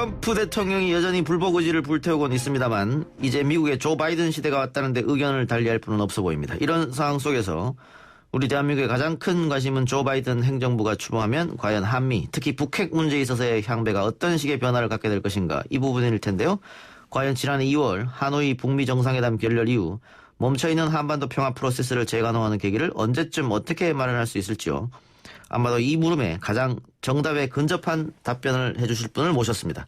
트럼프 대통령이 여전히 불복 의지를 불태우곤 있습니다만 이제 미국의 조 바이든 시대가 왔다는데 의견을 달리할 필요는 없어 보입니다. 이런 상황 속에서 우리 대한민국의 가장 큰 관심은 조 바이든 행정부가 출범하면 과연 한미, 특히 북핵 문제에 있어서의 향배가 어떤 식의 변화를 갖게 될 것인가 이 부분일 텐데요. 과연 지난해 2월 하노이 북미 정상회담 결렬 이후 멈춰있는 한반도 평화 프로세스를 재가동하는 계기를 언제쯤 어떻게 마련할 수 있을지요. 아마도 이 물음에 가장 정답에 근접한 답변을 해주실 분을 모셨습니다.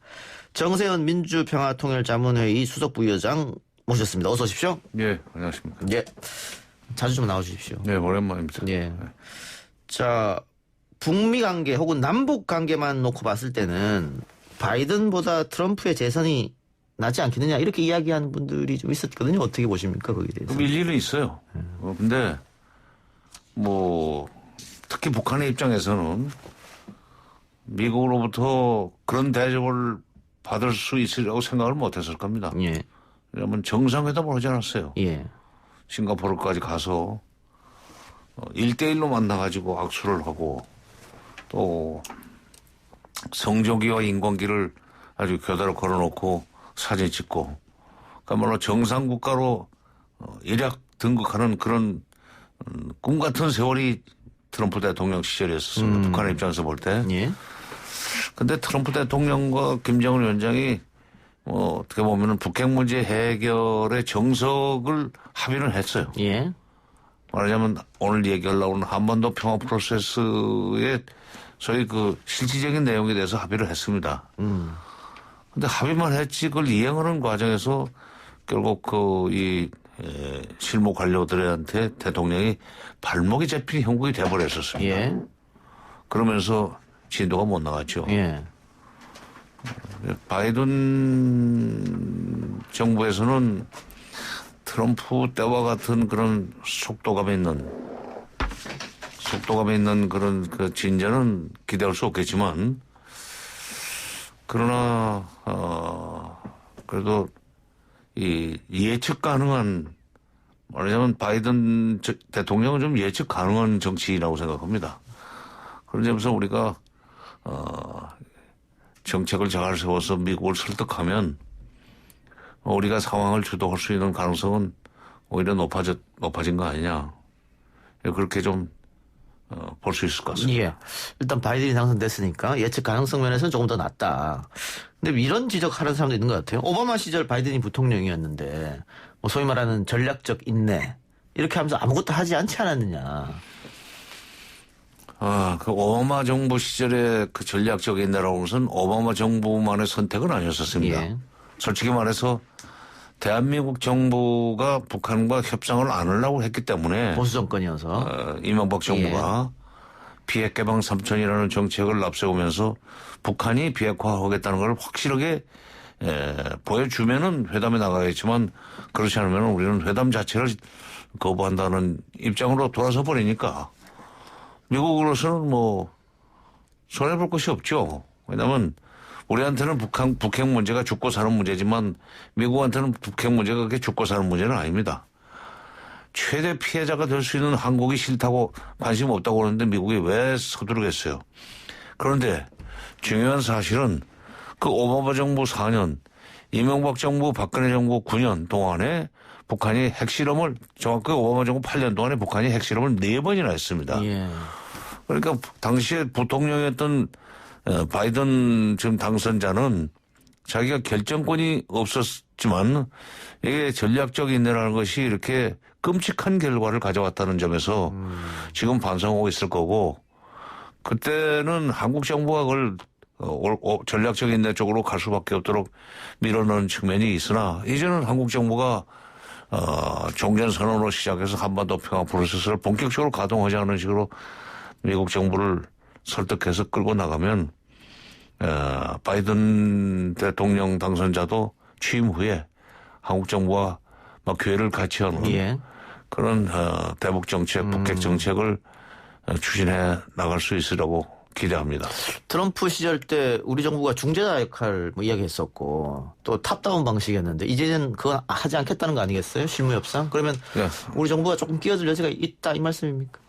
정세현 민주평화통일자문회의 수석부위원장 모셨습니다. 어서 오십시오. 예, 안녕하십니까. 예, 자주 좀 나와주십시오. 네, 오랜만입니다. 예. 자, 북미 관계 혹은 남북 관계만 놓고 봤을 때는 바이든보다 트럼프의 재선이 낫지 않겠느냐 이렇게 이야기하는 분들이 좀 있었거든요. 어떻게 보십니까 거기에 대해서? 일리는 있어요. 근데 뭐 특히 북한의 입장에서는 미국으로부터 그런 대접을 받을 수 있으리라고 생각을 못했을 겁니다. 예. 왜냐하면 정상회담을 하지 않았어요. 예. 싱가포르까지 가서 1대1로 만나가지고 악수를 하고 또 성조기와 인권기를 아주 교대로 걸어놓고 사진 찍고 그야말로 정상국가로 일약 등극하는 그런 꿈 같은 세월이 트럼프 대통령 시절이었습니다. 북한의 입장에서 볼 때. 예. 근데 트럼프 대통령과 김정은 위원장이 어떻게 보면은 북핵 문제 해결의 정석을 합의를 했어요. 예. 말하자면 오늘 얘기하려고 하는 한반도 평화 프로세스의 소위 그 실질적인 내용에 대해서 합의를 했습니다. 근데 합의만 했지 그걸 이행하는 과정에서 결국 실무 관료들한테 대통령이 발목이 잡힌 형국이 돼버렸었습니다. 예. 그러면서 진도가 못 나갔죠. 예. 바이든 정부에서는 트럼프 때와 같은 그런 속도감 있는 그런 그 진전은 기대할 수 없겠지만 그러나 그래도 이 예측 가능한 말하자면 바이든 대통령은 좀 예측 가능한 정치인이라고 생각합니다. 그런 점에서 우리가 정책을 잘 세워서 미국을 설득하면 우리가 상황을 주도할 수 있는 가능성은 오히려 높아진 거 아니냐. 그렇게 좀 볼 수 있을 것 같습니다. 예. 일단 바이든이 당선됐으니까 예측 가능성 면에서는 조금 더 낫다. 근데 이런 지적하는 사람도 있는 것 같아요. 오바마 시절 바이든이 부통령이었는데 뭐 소위 말하는 전략적 인내 이렇게 하면서 아무것도 하지 않지 않았느냐. 그 오바마 정부 시절에 그 전략적 인내라고 하면서는 오바마 정부만의 선택은 아니었었습니다. 예. 솔직히 말해서 대한민국 정부가 북한과 협상을 안 하려고 했기 때문에 보수 정권이어서 이명박 정부가 비핵 개방 3천이라는 정책을 앞세우면서 북한이 비핵화하겠다는 걸 확실하게 보여주면은 회담에 나가겠지만 그렇지 않으면 우리는 회담 자체를 거부한다는 입장으로 돌아서 버리니까 미국으로서는 뭐 손해볼 것이 없죠. 왜냐하면 우리한테는 북핵 문제가 죽고 사는 문제지만 미국한테는 북핵 문제가 그렇게 죽고 사는 문제는 아닙니다. 최대 피해자가 될 수 있는 한국이 싫다고 관심 없다고 그러는데 미국이 왜 서두르겠어요. 그런데 중요한 사실은 그 오바마 정부 4년, 이명박 정부, 박근혜 정부 9년 동안에 북한이 핵실험을 정확히 오바마 정부 8년 동안에 북한이 핵실험을 4번이나 했습니다. 예. 그러니까 당시에 부통령이었던 바이든 지금 당선자는 자기가 결정권이 없었지만 이게 전략적 인내라는 것이 이렇게 끔찍한 결과를 가져왔다는 점에서 지금 반성하고 있을 거고 그때는 한국 정부가 그걸 전략적 인내 쪽으로 갈 수밖에 없도록 밀어넣은 측면이 있으나 이제는 한국 정부가 종전선언으로 시작해서 한반도 평화 프로세스를 본격적으로 가동하자는 식으로 미국 정부를 설득해서 끌고 나가면 바이든 대통령 당선자도 취임 후에 한국 정부와 막 기회를 같이 하는 예. 그런 대북 정책, 북핵 정책을 추진해 나갈 수 있으라고 기대합니다. 트럼프 시절 때 우리 정부가 중재자 역할 뭐 이야기했었고 또 탑다운 방식이었는데 이제는 그거 하지 않겠다는 거 아니겠어요? 실무협상? 그러면 네. 우리 정부가 조금 끼어들 여지가 있다 이 말씀입니까?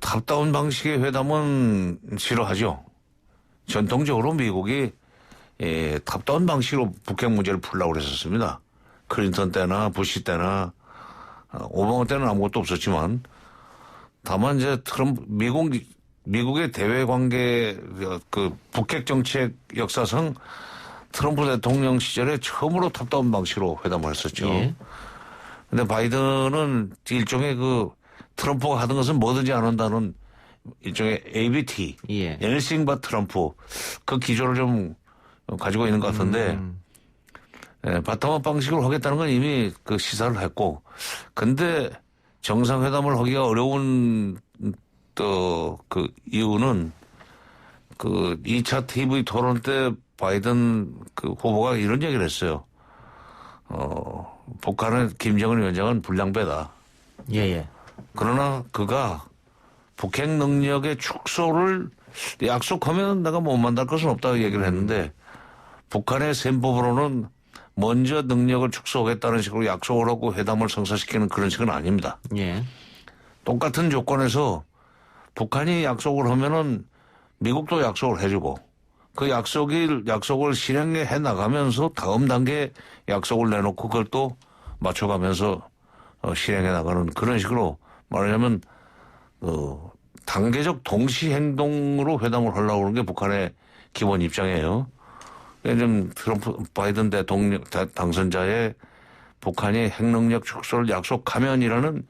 탑다운 방식의 회담은 싫어하죠. 전통적으로 미국이 탑다운 방식으로 북핵 문제를 풀려고 그랬었습니다. 클린턴 때나 부시 때나 오바마 때는 아무것도 없었지만 다만 이제 미국의 대외 관계 그 북핵 정책 역사상 트럼프 대통령 시절에 처음으로 탑다운 방식으로 회담을 했었죠. 예. 근데 바이든은 일종의 그 트럼프가 하던 것은 뭐든지 안 한다는 일종의 ABT, 예. anything but 트럼프 그 기조를 좀 가지고 있는 것 같은데 바텀업 방식으로 하겠다는 건 이미 그 시사를 했고 근데 정상회담을 하기가 어려운 또 그 이유는 그 2차 TV 토론 때 바이든 그 후보가 이런 얘기를 했어요. 북한의 김정은 위원장은 불량배다. 예. 그러나 그가 북핵 능력의 축소를 약속하면 내가 못 만날 것은 없다고 얘기를 했는데 북한의 셈법으로는 먼저 능력을 축소하겠다는 식으로 약속을 하고 회담을 성사시키는 그런 식은 아닙니다. 예. 똑같은 조건에서 북한이 약속을 하면은 미국도 약속을 해주고 그 약속을 실행해 나가면서 다음 단계 약속을 내놓고 그걸 또 맞춰가면서 실행해 나가는 그런 식으로 말하자면 단계적 동시 행동으로 회담을 하려고 하는 게 북한의 기본 입장이에요. 좀 트럼프 바이든 대통령 당선자의 북한이 핵능력 축소를 약속하면이라는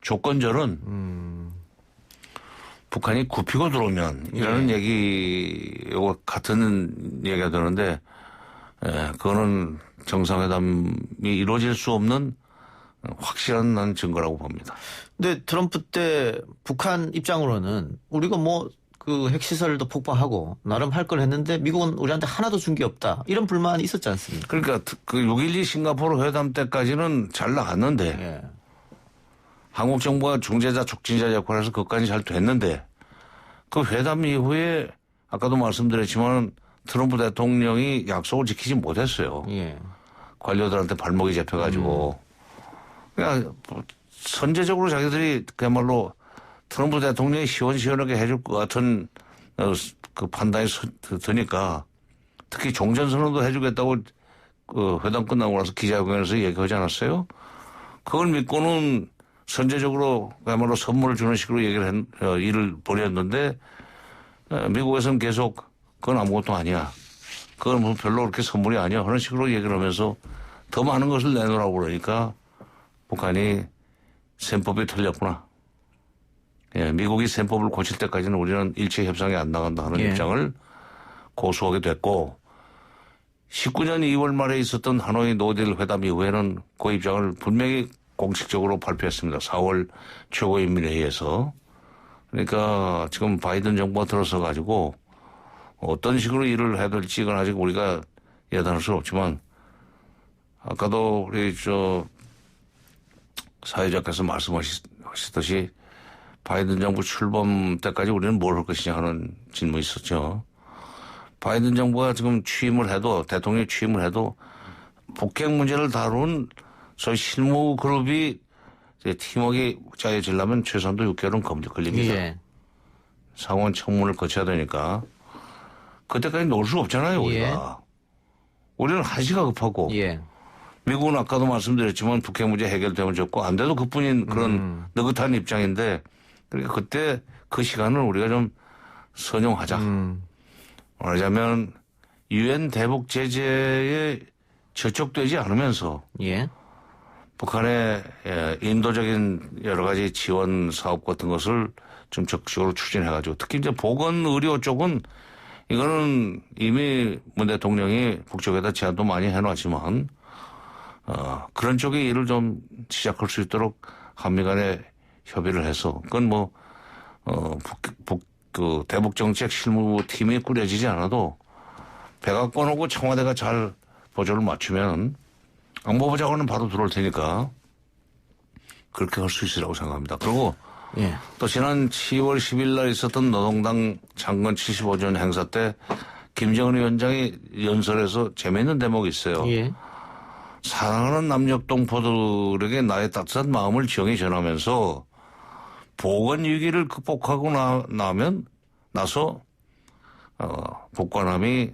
조건절은 북한이 굽히고 들어오면이라는 얘기하고 같은 얘기가 되는데 그거는 정상회담이 이루어질 수 없는 확실한 난 증거라고 봅니다. 근데 트럼프 때 북한 입장으로는 우리가 뭐 그 핵시설도 폭파하고 나름 할 걸 했는데 미국은 우리한테 하나도 준 게 없다. 이런 불만이 있었지 않습니까? 그러니까 그 6.12 싱가포르 회담 때까지는 잘 나갔는데 예. 한국 정부가 중재자 촉진자 역할을 해서 그것까지 잘 됐는데 그 회담 이후에 아까도 말씀드렸지만 트럼프 대통령이 약속을 지키지 못했어요. 예. 관료들한테 발목이 잡혀가지고 그냥 선제적으로 자기들이 그야말로 트럼프 대통령이 시원시원하게 해줄 것 같은 그 판단이 드니까 특히 종전선언도 해주겠다고 그 회담 끝나고 나서 기자회견에서 얘기하지 않았어요? 그걸 믿고는 선제적으로 그야말로 선물을 주는 식으로 일을 벌였는데 미국에서는 계속 그건 아무것도 아니야. 그건 뭐 별로 그렇게 선물이 아니야. 그런 식으로 얘기를 하면서 더 많은 것을 내놓으라고 그러니까 북한이 셈법이 틀렸구나. 예, 미국이 셈법을 고칠 때까지는 우리는 일체 협상에 안 나간다 하는 입장을 고수하게 됐고 19년 2월 말에 있었던 하노이 노딜 회담 이후에는 그 입장을 분명히 공식적으로 발표했습니다. 4월 최고인민회의에서. 그러니까 지금 바이든 정부가 들어서 가지고 어떤 식으로 일을 해야 될지 이건 아직 우리가 예단할 수는 없지만 아까도 우리 사회자께서 말씀하시듯이 바이든 정부 출범 때까지 우리는 뭘 할 것이냐 하는 질문이 있었죠. 바이든 정부가 지금 대통령이 취임을 해도 북핵 문제를 다룬 소위 실무 그룹이 팀워크가 짜여지려면 최소한도 6개월은 걸립니다. 예. 상원 청문을 거쳐야 되니까 그때까지 놀 수 없잖아요, 우리가. 예. 우리는 한시가 급하고 예. 미국은 아까도 말씀드렸지만 북핵 문제 해결되면 좋고 안 돼도 그뿐인 그런 느긋한 입장인데 그러니까 그때 그 시간을 우리가 좀 선용하자. 말하자면 유엔 대북 제재에 저촉되지 않으면서 예. 북한의 인도적인 여러 가지 지원 사업 같은 것을 좀 적극적으로 추진해가지고 특히 이제 보건 의료 쪽은 이거는 이미 문 대통령이 북쪽에다 제안도 많이 해놨지만 그런 쪽의 일을 좀 시작할 수 있도록 한미 간에 협의를 해서 그건 뭐 그 대북정책 실무팀이 꾸려지지 않아도 백악관하고 청와대가 잘 보조를 맞추면 안보부 장관은 바로 들어올 테니까 그렇게 할 수 있으라고 생각합니다. 그리고 예. 또 지난 10월 10일 날 있었던 노동당 창건 75주년 행사 때 김정은 위원장이 연설에서 재미있는 대목이 있어요. 예. 사랑하는 남녘동포들에게 나의 따뜻한 마음을 정히 전하면서 보건 위기를 극복하고 나서 북과 남이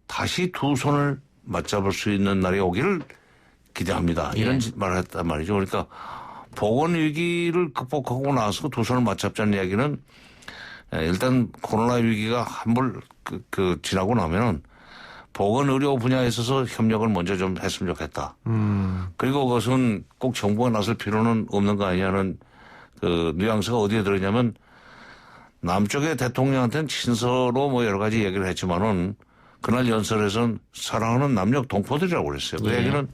다시 두 손을 맞잡을 수 있는 날이 오기를 기대합니다. 이런 말을 했단 말이죠. 그러니까 보건 위기를 극복하고 나서 두 손을 맞잡자는 이야기는 일단 코로나 위기가 한번 지나고 나면은 보건 의료 분야에 있어서 협력을 먼저 좀 했으면 좋겠다. 그리고 그것은 꼭 정부가 나설 필요는 없는 거 아니냐는 그 뉘앙스가 어디에 들어있냐면 남쪽의 대통령한테는 친서로 뭐 여러 가지 얘기를 했지만은 그날 연설에서는 사랑하는 남녀 동포들이라고 그랬어요. 그 얘기는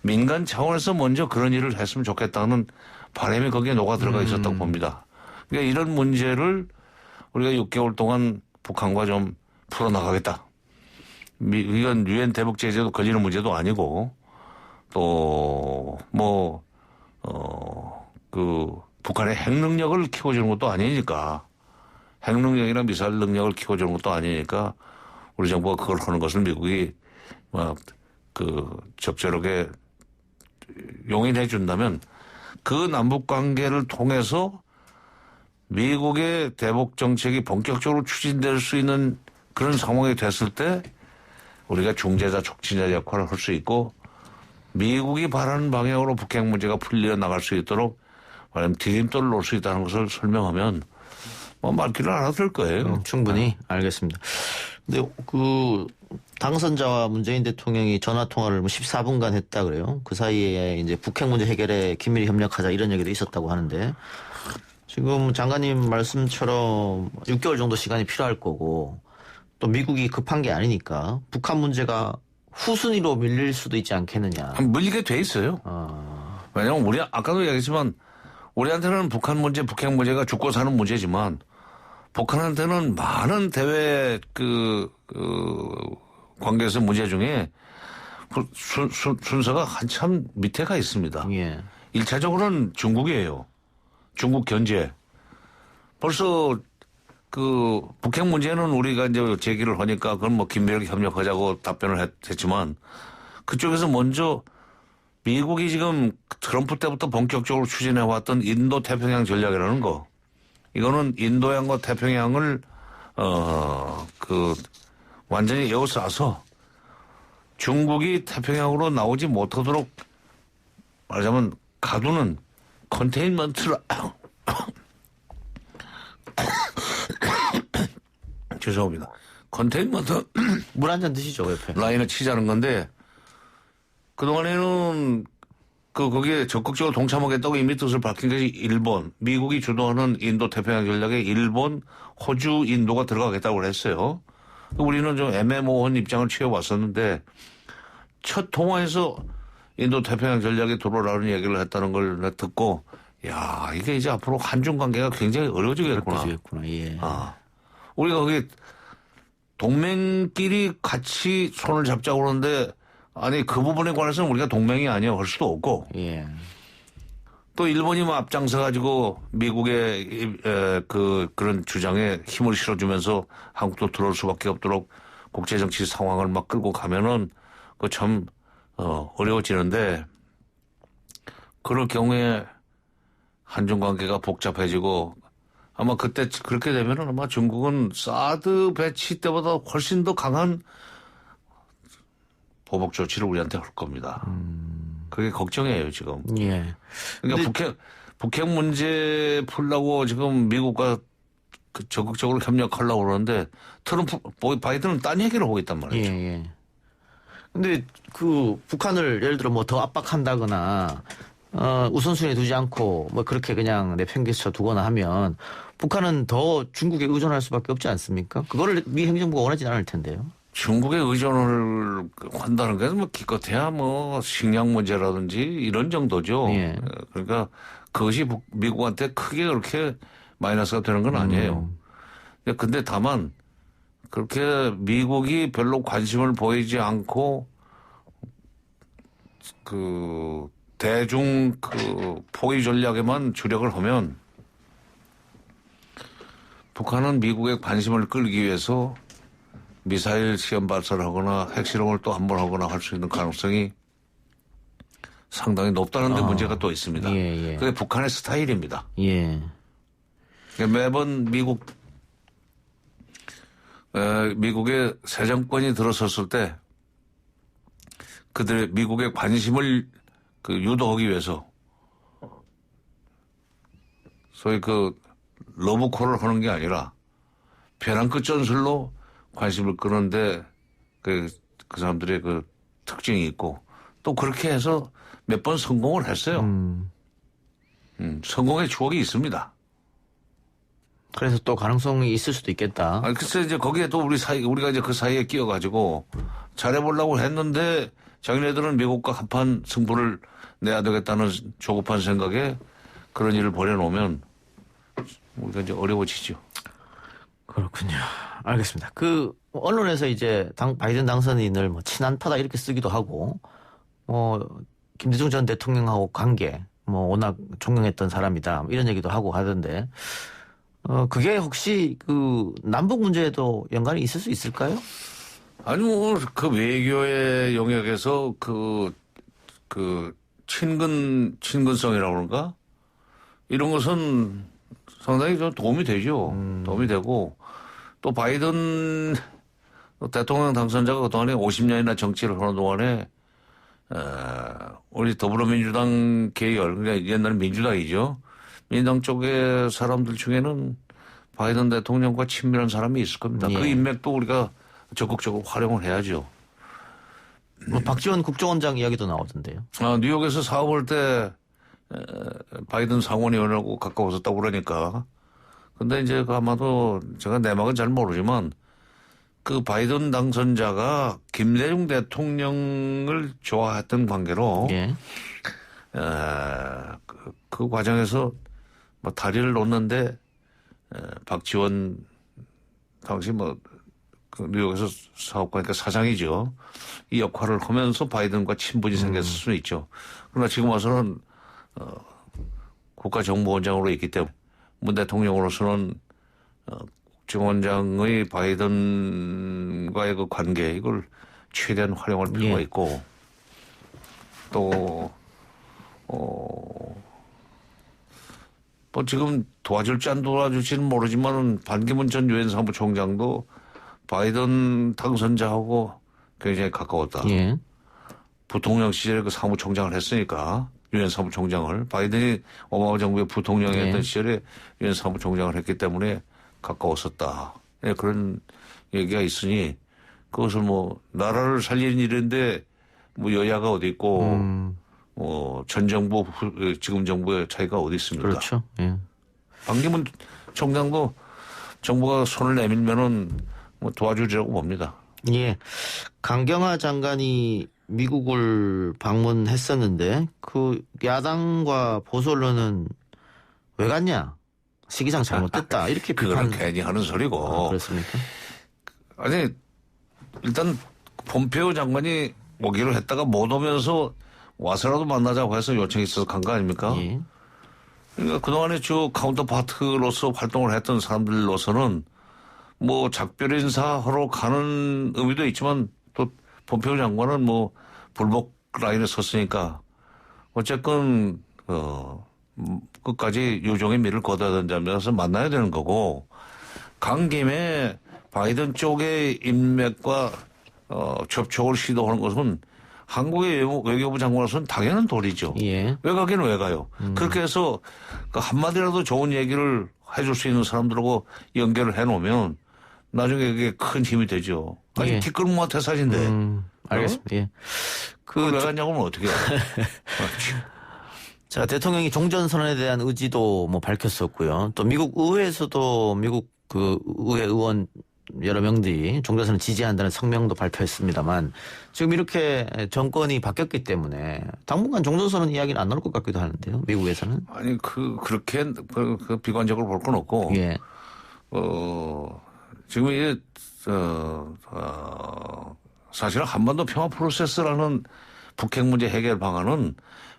민간 차원에서 먼저 그런 일을 했으면 좋겠다는 바람이 거기에 녹아 들어가 있었다고 봅니다. 그러니까 이런 문제를 우리가 6개월 동안 북한과 좀 풀어나가겠다. 이건 유엔 대북 제재도 걸리는 문제도 아니고 또 북한의 핵 능력을 키워주는 것도 아니니까 핵 능력이나 미사일 능력을 키워주는 것도 아니니까 우리 정부가 그걸 하는 것을 미국이 적절하게 용인해 준다면 그 남북 관계를 통해서 미국의 대북 정책이 본격적으로 추진될 수 있는 그런 상황이 됐을 때 우리가 중재자 촉진자 역할을 할 수 있고 미국이 바라는 방향으로 북핵 문제가 풀려 나갈 수 있도록 말하면 디딤돌을 놓을 수 있다는 것을 설명하면 뭐 말귀를 알아들 거예요. 충분히 알겠습니다. 근데 그 당선자와 문재인 대통령이 전화 통화를 14분간 했다 그래요. 그 사이에 이제 북핵 문제 해결에 긴밀히 협력하자 이런 얘기도 있었다고 하는데 지금 장관님 말씀처럼 6개월 정도 시간이 필요할 거고 또 미국이 급한 게 아니니까 북한 문제가 후순위로 밀릴 수도 있지 않겠느냐. 밀리게 돼 있어요. 왜냐하면 우리 아까도 얘기했지만 우리한테는 북한 문제, 북핵 문제가 죽고 사는 문제지만 북한한테는 많은 대외 관계에서 문제 중에 순서가 한참 밑에 가 있습니다. 예. 1차적으로는 중국이에요. 중국 견제. 벌써 북핵 문제는 우리가 이제 제기를 하니까 그건 뭐 긴밀하게 협력하자고 답변을 했지만 그쪽에서 먼저 미국이 지금 트럼프 때부터 본격적으로 추진해왔던 인도 태평양 전략이라는 거. 이거는 인도양과 태평양을, 완전히 에워싸서 중국이 태평양으로 나오지 못하도록 말하자면 가두는 컨테인먼트를 죄송합니다. 컨테인먼트 물 한 잔 드시죠, 옆에. 라인을 치자는 건데 그동안에는 거기에 적극적으로 동참하겠다고 이미 뜻을 밝힌 것이 일본, 미국이 주도하는 인도 태평양 전략에 일본, 호주, 인도가 들어가겠다고 했어요. 우리는 좀 애매모호한 입장을 취해왔었는데 첫 통화에서 인도 태평양 전략에 들어오라는 얘기를 했다는 걸 듣고 야 이게 이제 앞으로 한중 관계가 굉장히 어려워지겠구나. 예. 우리가 거기 동맹끼리 같이 손을 잡자고 그러는데 아니 그 부분에 관해서는 우리가 동맹이 아니야 할 수도 없고 예. 또 일본이 뭐 앞장서 가지고 미국의 그런 주장에 힘을 실어주면서 한국도 들어올 수밖에 없도록 국제정치 상황을 막 끌고 가면은 그 참 어려워지는데 그럴 경우에 한중 관계가 복잡해지고 아마 그때 그렇게 되면은 아마 중국은 사드 배치 때보다 훨씬 더 강한 보복 조치를 우리한테 할 겁니다. 그게 걱정이에요, 지금. 예. 그러니까 북핵 문제 풀려고 지금 미국과 적극적으로 협력하려고 그러는데 바이든은 딴 얘기를 하고 있단 말이죠. 예. 근데 북한을 예를 들어 뭐 더 압박한다거나 우선순위에 두지 않고 뭐 그렇게 그냥 내팽개쳐 두거나 하면 북한은 더 중국에 의존할 수밖에 없지 않습니까? 그거를 미 행정부가 원하지는 않을 텐데요. 중국에 의존을 한다는 게 뭐 기껏해야 뭐 식량 문제라든지 이런 정도죠. 예. 그러니까 그것이 미국한테 크게 그렇게 마이너스가 되는 건 아니에요. 근데 다만 그렇게 미국이 별로 관심을 보이지 않고 대중 포위 전략에만 주력을 하면 북한은 미국의 관심을 끌기 위해서 미사일 시험 발사를 하거나 핵실험을 또 한 번 하거나 할 수 있는 가능성이 상당히 높다는 데 문제가 또 있습니다. 예. 그게 북한의 스타일입니다. 예. 매번 미국 미국의 새 정권이 들어섰을 때 그들의 미국의 관심을 유도하기 위해서 소위 러브콜을 하는 게 아니라 벼랑 끝 전술로 관심을 끄는데 그 사람들의 특징이 있고 또 그렇게 해서 몇 번 성공을 했어요. 성공의 추억이 있습니다. 그래서 또 가능성이 있을 수도 있겠다. 글쎄 이제 거기에 또 우리가 이제 그 사이에 끼어가지고 잘해보려고 했는데 자기네들은 미국과 한판 승부를 내야 되겠다는 조급한 생각에 그런 일을 벌여놓으면 우리가 이제 어려워지죠. 그렇군요. 알겠습니다. 언론에서 이제 바이든 당선인을 친한파다 이렇게 쓰기도 하고, 김대중 전 대통령하고 관계, 워낙 존경했던 사람이다, 이런 얘기도 하고 하던데, 그게 혹시 남북 문제에도 연관이 있을 수 있을까요? 아니, 외교의 영역에서 친근성이라고 그런가? 이런 것은 상당히 좀 도움이 되죠. 도움이 되고, 또 바이든 대통령 당선자가 그동안에 50년이나 정치를 하는 동안에, 우리 더불어민주당 계열, 그러니까 옛날에 민주당이죠. 민주당 쪽의 사람들 중에는 바이든 대통령과 친밀한 사람이 있을 겁니다. 예. 그 인맥도 우리가 적극적으로 활용을 해야죠. 박지원 국정원장 이야기도 나오던데요. 뉴욕에서 사업할 때 바이든 상원의원하고 가까웠었다고 그러니까. 근데 이제 아마도 제가 내막은 잘 모르지만 그 바이든 당선자가 김대중 대통령을 좋아했던 관계로 예. 그 과정에서 다리를 놓는데 박지원 당시 뉴욕에서 사업가니까 사장이죠. 이 역할을 하면서 바이든과 친분이 생겼을 수는 있죠. 그러나 지금 와서는 국가정보원장으로 있기 때문에 문 대통령으로서는 국정원장의 바이든과의 그 관계 이걸 최대한 활용할 필요가 예. 있고 또 지금 도와줄지 안 도와줄지는 모르지만 반기문 전 유엔 사무총장도 바이든 당선자하고 굉장히 가까웠다. 예. 부통령 시절에 그 사무총장을 했으니까 유엔 사무총장을 바이든이 오바마 정부의 부통령이었던 네. 시절에 유엔 사무총장을 했기 때문에 가까웠었다. 예, 그런 얘기가 있으니 그것을 나라를 살리는 일인데 여야가 어디 있고 전 정부 지금 정부의 차이가 어디 있습니까? 그렇죠. 예. 반기문 총장도 정부가 손을 내밀면은 도와주리라고 봅니다. 예. 강경화 장관이 미국을 방문했었는데 야당과 보수 언론은 왜 갔냐? 시기상 잘못됐다. 이렇게 그거는 비판. 괜히 하는 소리고. 그렇습니까? 아니 일단 폼페이오 장관이 오기로 했다가 못 오면서 와서라도 만나자고 해서 요청이 있어서 간 거 아닙니까? 예. 그러니까 그동안에 주 카운터파트로서 활동을 했던 사람들로서는 작별 인사하러 가는 의미도 있지만 또 폼페이오 장관은 불복 라인에 섰으니까 어쨌건 끝까지 유종의 미를 거둬야 된다면서 만나야 되는 거고 간 김에 바이든 쪽의 인맥과 접촉을 시도하는 것은 한국의 외교부 장관으로서는 당연한 도리죠. 예. 왜 가기는 왜 가요? 그렇게 해서 한마디라도 좋은 얘기를 해줄 수 있는 사람들하고 연결을 해놓으면 나중에 그게 큰 힘이 되죠. 아니 예. 티끌모아 태산인데. 알겠습니다. 예. 왜 갔냐고 하면 어떻게 해요? 자, 대통령이 종전선언에 대한 의지도 밝혔었고요. 또 미국 의회에서도 미국 의회 의원 여러 명들이 종전선언을 지지한다는 성명도 발표했습니다만 지금 이렇게 정권이 바뀌었기 때문에 당분간 종전선언 이야기는 안 나올 것 같기도 하는데요. 미국에서는. 아니 그렇게 비관적으로 볼 건 없고. 예. 지금 이게 사실은 한반도 평화 프로세스라는 북핵 문제 해결 방안은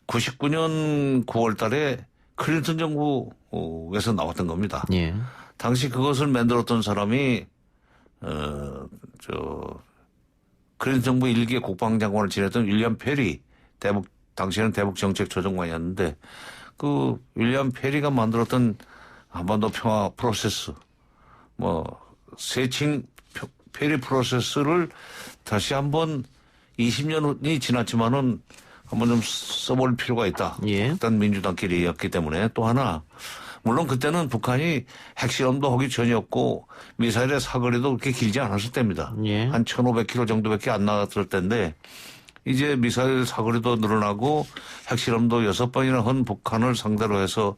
99년 9월 달에 클린턴 정부에서 나왔던 겁니다. 예. 당시 그것을 만들었던 사람이 클린턴 정부 1기 국방장관을 지냈던 윌리엄 페리 당시에는 대북 정책 조정관이었는데 그 윌리엄 페리가 만들었던 한반도 평화 프로세스 세칭 페리 프로세스를 다시 한번 20년이 지났지만은 한번 좀 써볼 필요가 있다. 예. 일단 민주당끼리였기 때문에 또 하나 물론 그때는 북한이 핵실험도 하기 전이었고 미사일의 사거리도 그렇게 길지 않았을 때입니다. 예. 한 1,500km 정도밖에 안 나갔을 때인데 이제 미사일 사거리도 늘어나고 핵실험도 6번이나 한 북한을 상대로 해서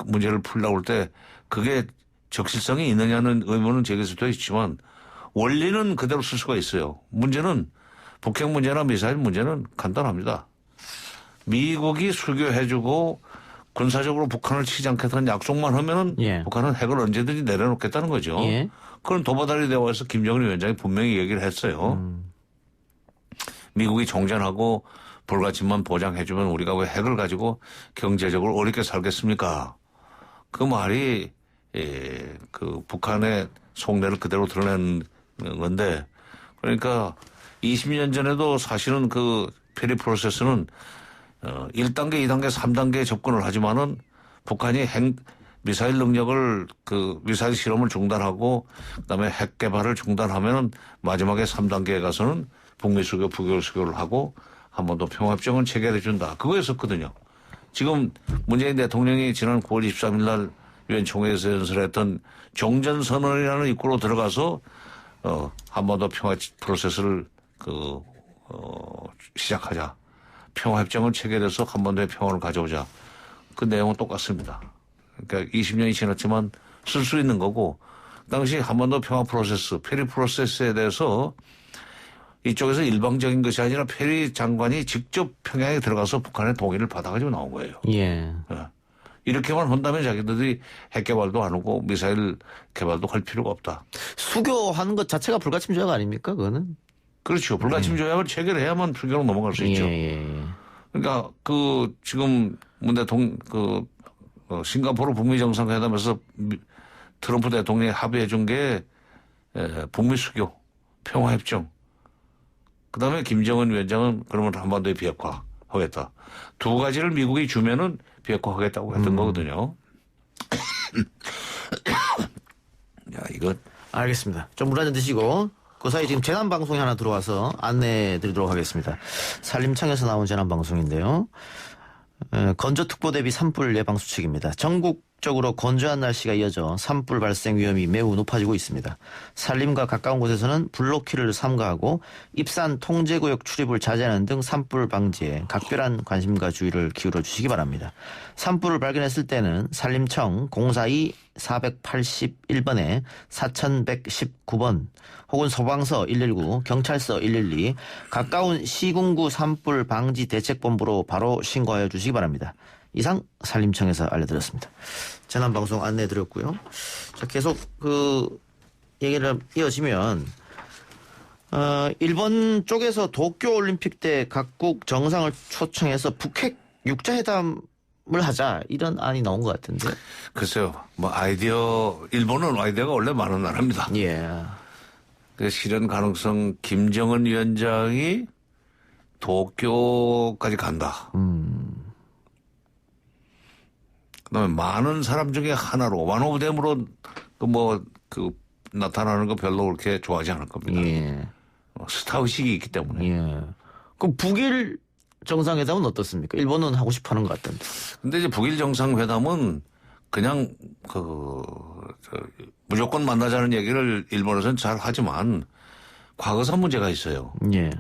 문제를 풀려고 할 때 그게 적실성이 있느냐는 의문은 제기될 수도 있지만 원리는 그대로 쓸 수가 있어요. 문제는 북핵 문제나 미사일 문제는 간단합니다. 미국이 수교해주고 군사적으로 북한을 치지 않겠다는 약속만 하면은 예. 북한은 핵을 언제든지 내려놓겠다는 거죠. 예. 그건 도바다리 대화에서 김정은 위원장이 분명히 얘기를 했어요. 미국이 정전하고 불가침만 보장해주면 우리가 왜 핵을 가지고 경제적으로 어렵게 살겠습니까? 그 말이 그 북한의 속내를 그대로 드러낸 건데 그러니까 20년 전에도 사실은 그 페리 프로세스는 1단계, 2단계, 3단계 접근을 하지만은 북한이 미사일 능력을 미사일 실험을 중단하고 그다음에 핵 개발을 중단하면은 마지막에 3단계에 가서는 북미 수교, 북일 수교를 하고 한 번 더 평화협정을 체결해 준다. 그거였었거든요. 지금 문재인 대통령이 지난 9월 23일 날 유엔 총회에서 연설했던 종전선언이라는 입구로 들어가서 한 번 더 평화 프로세스를 시작하자. 평화협정을 체결해서 한 번 더 평화를 가져오자. 그 내용은 똑같습니다. 그러니까 20년이 지났지만 쓸 수 있는 거고 당시 한 번 더 평화 프로세스, 페리 프로세스에 대해서 이쪽에서 일방적인 것이 아니라 페리 장관이 직접 평양에 들어가서 북한의 동의를 받아가지고 나온 거예요. 예. 이렇게만 한다면 자기들이 핵 개발도 안 하고 미사일 개발도 할 필요가 없다. 수교하는 것 자체가 불가침 조약 아닙니까? 그거는. 그렇죠. 불가침 조약을 체결해야만 수교로 넘어갈 수 있죠. 예. 그러니까 지금 문 대통령 싱가포르 북미 정상회담에서 트럼프 대통령이 합의해 준 게 북미 수교, 평화협정. 그다음에 김정은 위원장은 그러면 한반도에 비핵화하겠다. 두 가지를 미국이 주면은 비핵화하겠다고 했던 거거든요. 야, 이거. 알겠습니다. 좀 물 한잔 드시고 그 사이 지금 재난 방송이 하나 들어와서 안내해 드리도록 하겠습니다. 산림청에서 나온 재난 방송인데요. 건조특보 대비 산불 예방 수칙입니다. 전국적으로 건조한 날씨가 이어져 산불 발생 위험이 매우 높아지고 있습니다. 산림과 가까운 곳에서는 불로키를 삼가하고 입산 통제구역 출입을 자제하는 등 산불 방지에 각별한 관심과 주의를 기울여 주시기 바랍니다. 산불을 발견했을 때는 산림청 042-481번에 4119번 혹은 소방서 119, 경찰서 112, 가까운 시군구 산불 방지 대책본부로 바로 신고하여 주시기 바랍니다. 이상 산림청에서 알려드렸습니다. 재난방송 안내해드렸고요. 자, 계속 얘기를 이어지면 일본 쪽에서 도쿄올림픽 때 각국 정상을 초청해서 북핵 육자회담을 하자 이런 안이 나온 것 같은데. 글쎄요. 일본은 아이디어가 원래 많은 나라입니다. 예. 그 실현 가능성 김정은 위원장이 도쿄까지 간다. 그다음에 많은 사람 중에 하나로 완오브댐으로 나타나는 거 별로 그렇게 좋아하지 않을 겁니다. 예. 스타의식이 있기 때문에. 예. 그럼 북일 정상회담은 어떻습니까? 일본은 하고 싶어하는 것 같던데. 근데 이제 북일 정상회담은 그냥 무조건 만나자는 얘기를 일본에서는 잘 하지만 과거사 문제가 있어요. 예.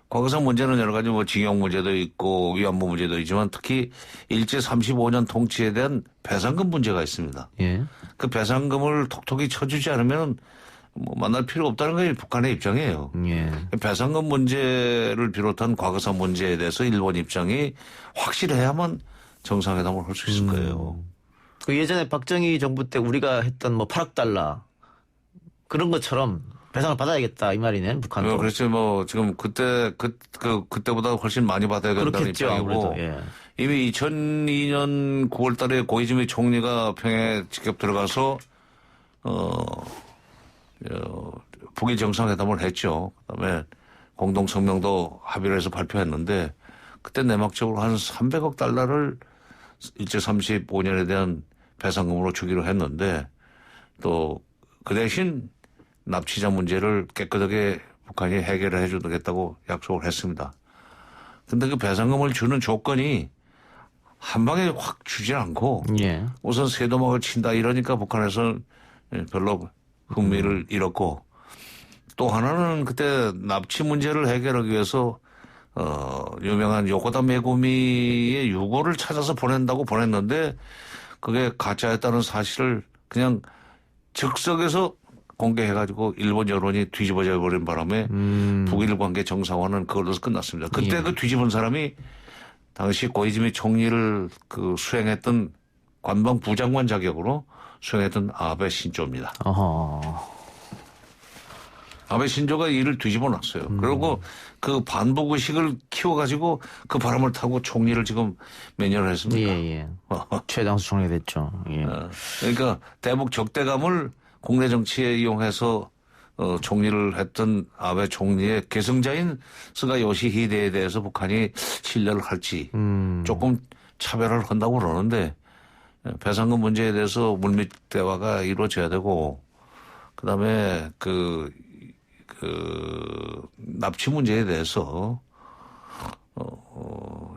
과거사 문제는 여러 가지 징용 문제도 있고 위안부 문제도 있지만 특히 일제 35년 통치에 대한 배상금 문제가 있습니다. 예. 그 배상금을 톡톡히 쳐주지 않으면 만날 필요 없다는 게 북한의 입장이에요. 예. 배상금 문제를 비롯한 과거사 문제에 대해서 일본 입장이 확실해야만 정상회담을 할 수 있을 거예요. 그 예전에 박정희 정부 때 우리가 했던 8억 달러 그런 것처럼 배상을 받아야겠다 이 말이네 북한도. 그렇죠. 지금 그때보다 훨씬 많이 받아야 된다는 그렇겠죠, 입장이고 아무래도. 예. 이미 2002년 9월달에 고이즈미 총리가 평양에 직접 들어가서 북일 정상회담을 했죠. 그다음에 공동 성명도 합의를 해서 발표했는데 그때 내막적으로 한 300억 달러를 일제 35년에 대한 배상금으로 주기로 했는데 또 그 대신 납치자 문제를 깨끗하게 북한이 해결을 해주겠다고 약속을 했습니다. 근데 그 배상금을 주는 조건이 한 방에 확 주지 않고 예. 우선 세도막을 친다 이러니까 북한에서 별로 흥미를 잃었고 또 하나는 그때 납치 문제를 해결하기 위해서 유명한 요코다 메구미의 유고를 찾아서 보낸다고 보냈는데 그게 가짜였다는 사실을 그냥 즉석에서 공개해가지고 일본 여론이 뒤집어져 버린 바람에 북일 관계 정상화는 그걸로서 끝났습니다. 그때 예. 그 뒤집은 사람이 당시 고이즈미 총리를 수행했던 관방부 장관 자격으로 수행했던 아베 신조입니다. 어허. 아베 신조가 일을 뒤집어 놨어요. 그리고 그 반복의식을 키워가지고 그 바람을 타고 총리를 지금 몇 년을 했습니까? 예. 최장수 총리가 됐죠. 예. 그러니까 대북 적대감을 국내 정치에 이용해서 총리를 했던 아베 총리의 계승자인 스가 요시히데에 대해서 북한이 신뢰를 할지 조금 차별을 한다고 그러는데 배상금 문제에 대해서 물밑 대화가 이루어져야 되고 그다음에 그 납치 문제에 대해서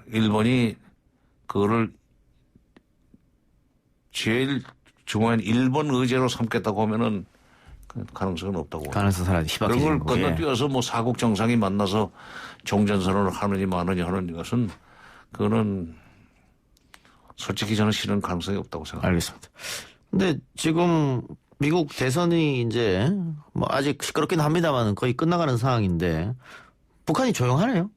일본이 그거를 제일 중요한 일본 의제로 삼겠다고 하면은 가능성은 없다고. 가능성 사라지 희박해지는 그걸 건너뛰어서 뭐 사국 정상이 만나서 종전선언을 하느니 마느니 하는 것은 그거는 솔직히 저는 실현 가능성이 없다고 생각합니다. 알겠습니다. 근데 지금 미국 대선이 이제 뭐 아직 시끄럽긴 합니다만 거의 끝나가는 상황인데 북한이 조용하네요.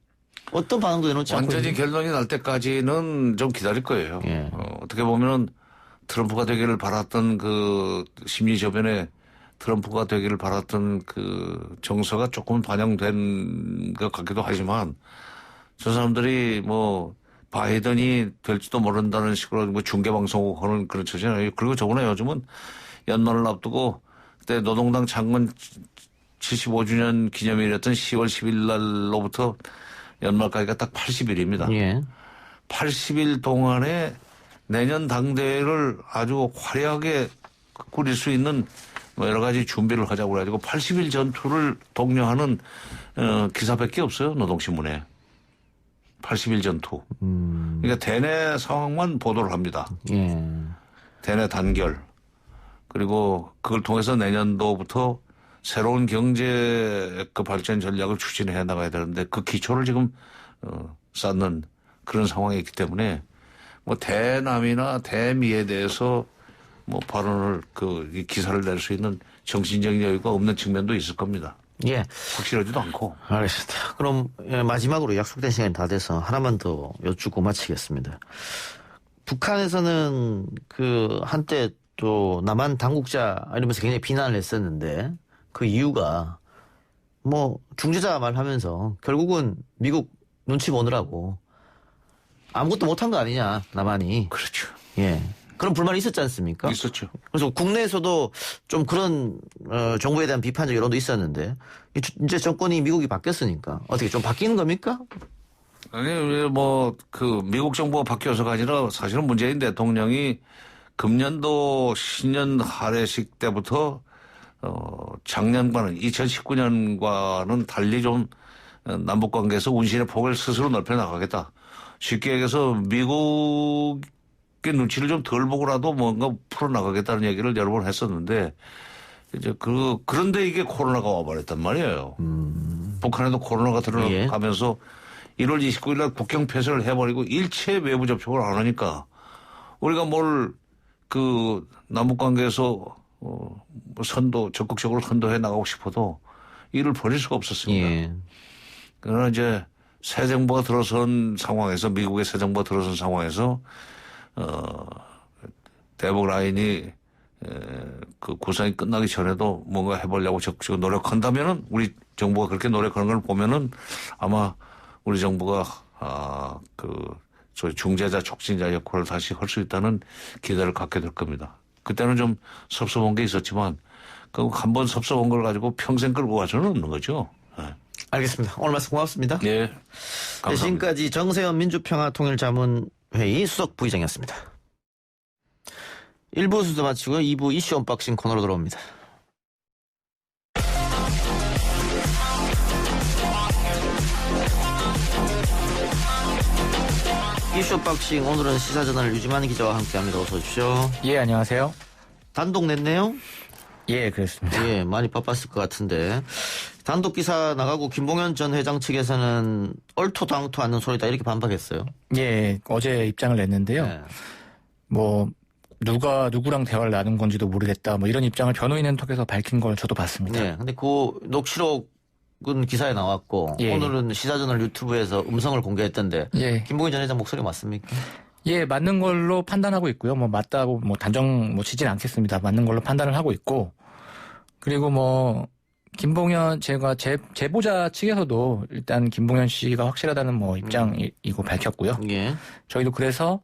어떤 반응도 내놓지 않고 완전히 있는. 결론이 날 때까지는 좀 기다릴 거예요. 예. 어떻게 보면은 트럼프가 되기를 바랐던 그 심리 저변에 트럼프가 되기를 바랐던 그 정서가 조금 반영된 것 같기도 하지만 저 사람들이 뭐 바이든이 될지도 모른다는 식으로 뭐 중계방송국 하는 그런 처지잖아요. 그리고 저번에 요즘은 연말을 앞두고 그때 노동당 창건 75주년 기념일이었던 10월 10일 날로부터 연말까지가 딱 80일입니다. 예. 80일 동안에 내년 당대회를 아주 화려하게 꾸릴 수 있는 뭐 여러 가지 준비를 하자고 그래가지고 80일 전투를 독려하는 기사밖에 없어요. 노동신문에. 80일 전투. 그러니까 대내 상황만 보도를 합니다. 예. 대내 단결. 그리고 그걸 통해서 내년도부터 새로운 경제 그 발전 전략을 추진해 나가야 되는데 그 기초를 지금 쌓는 그런 상황이 있기 때문에 뭐 대남이나 대미에 대해서 뭐 발언을 이 기사를 낼 수 있는 정신적인 여유가 없는 측면도 있을 겁니다. 예. 확실하지도 않고. 알겠습니다. 그럼 마지막으로 약속된 시간이 다 돼서 하나만 더 여쭙고 마치겠습니다. 북한에서는 그 한때 또 남한 당국자 이러면서 굉장히 비난을 했었는데 그 이유가 뭐 중재자 말하면서 결국은 미국 눈치 보느라고 아무것도 못한 거 아니냐 남한이. 그렇죠. 예. 그런 불만이 있었지 않습니까? 있었죠. 그래서 국내에서도 좀 그런 정부에 대한 비판적 여론도 있었는데 이제 정권이 미국이 바뀌었으니까 어떻게 좀 바뀌는 겁니까? 아니 뭐 그 미국 정부가 바뀌어서가 아니라 사실은 문재인 대통령이 금년도 신년 할애식 때부터 작년과는 2019년과는 달리 좀 남북 관계에서 운신의 폭을 스스로 넓혀 나가겠다. 쉽게 얘기해서 미국의 눈치를 좀 덜 보고라도 뭔가 풀어 나가겠다는 얘기를 여러 번 했었는데 이제 그런데 이게 코로나가 와버렸단 말이에요. 북한에도 코로나가 들어가면서 1월 29일 날 국경 폐쇄를 해버리고 일체 외부 접촉을 안 하니까 우리가 뭘 남북 관계에서 적극적으로 선도해 나가고 싶어도 이를 벌일 수가 없었습니다. 예. 그러나 이제 새 정부가 들어선 상황에서 미국의 새 정부가 들어선 상황에서 대북 라인이 그 구상이 끝나기 전에도 뭔가 해보려고 적극적으로 노력한다면은 우리 정부가 그렇게 노력하는 걸 보면은 아마 우리 정부가 저희 중재자 촉진자 역할을 다시 할 수 있다는 기대를 갖게 될 겁니다. 그때는 좀 섭섭한 게 있었지만 한 번 섭섭한 걸 가지고 평생 끌고 가서는 없는 거죠. 네. 알겠습니다. 오늘 말씀 고맙습니다. 네. 감사합니다. 지금까지 정세현 민주평화통일자문회의 수석 부의장이었습니다. 1부 순서 마치고 2부 이슈 언박싱 코너로 돌아옵니다. 이슈 박싱 오늘은 시사저널 유지만 기자와 함께합니다. 어서 오십시오. 예, 안녕하세요. 단독 냈네요? 예, 그렇습니다. 예, 많이 바빴을 것 같은데 단독 기사 나가고 김봉현 전 회장 측에서는 얼토당토 않는 소리다 이렇게 반박했어요. 예, 어제 입장을 냈는데요. 네. 뭐 누가 누구랑 대화를 나눈 건지도 모르겠다. 뭐 이런 입장을 변호인은 통해서 밝힌 걸 저도 봤습니다. 네, 근데 그 녹취록은 기사에 나왔고 예. 오늘은 시사저널 유튜브에서 음성을 공개했던데 예, 김봉현 전 회장 목소리 맞습니까? 예, 맞는 걸로 판단하고 있고요. 뭐 맞다고 뭐 단정 뭐 치진 않겠습니다. 맞는 걸로 판단을 하고 있고, 그리고 뭐 김봉현 제가 제보자 측에서도 일단 김봉현 씨가 확실하다는 뭐 입장이고 밝혔고요. 예. 저희도 그래서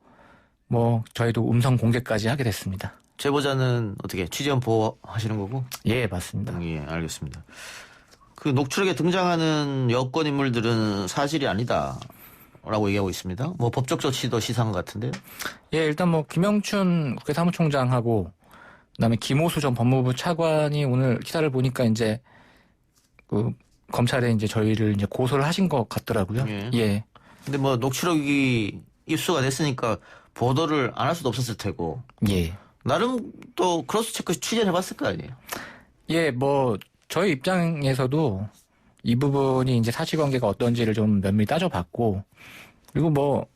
뭐 저희도 음성 공개까지 하게 됐습니다. 제보자는 어떻게 취재원 보호하시는 거고? 예, 맞습니다. 예, 알겠습니다. 그 녹취록에 등장하는 여권 인물들은 사실이 아니다라고 얘기하고 있습니다. 뭐 법적 조치도 시사한 것 같은데요. 예, 일단 뭐 김영춘 국회 사무총장하고 그다음에 김오수 전 법무부 차관이 오늘 기사를 보니까 이제 그 검찰에 이제 저희를 이제 고소를 하신 것 같더라고요. 예. 예. 근데 뭐 녹취록이 입수가 됐으니까 보도를 안 할 수도 없었을 테고 예. 나름 또 크로스 체크 취재를 해봤을 거 아니에요. 예, 뭐 저희 입장에서도 이 부분이 이제 사실관계가 어떤지를 좀 면밀히 따져봤고, 그리고 뭐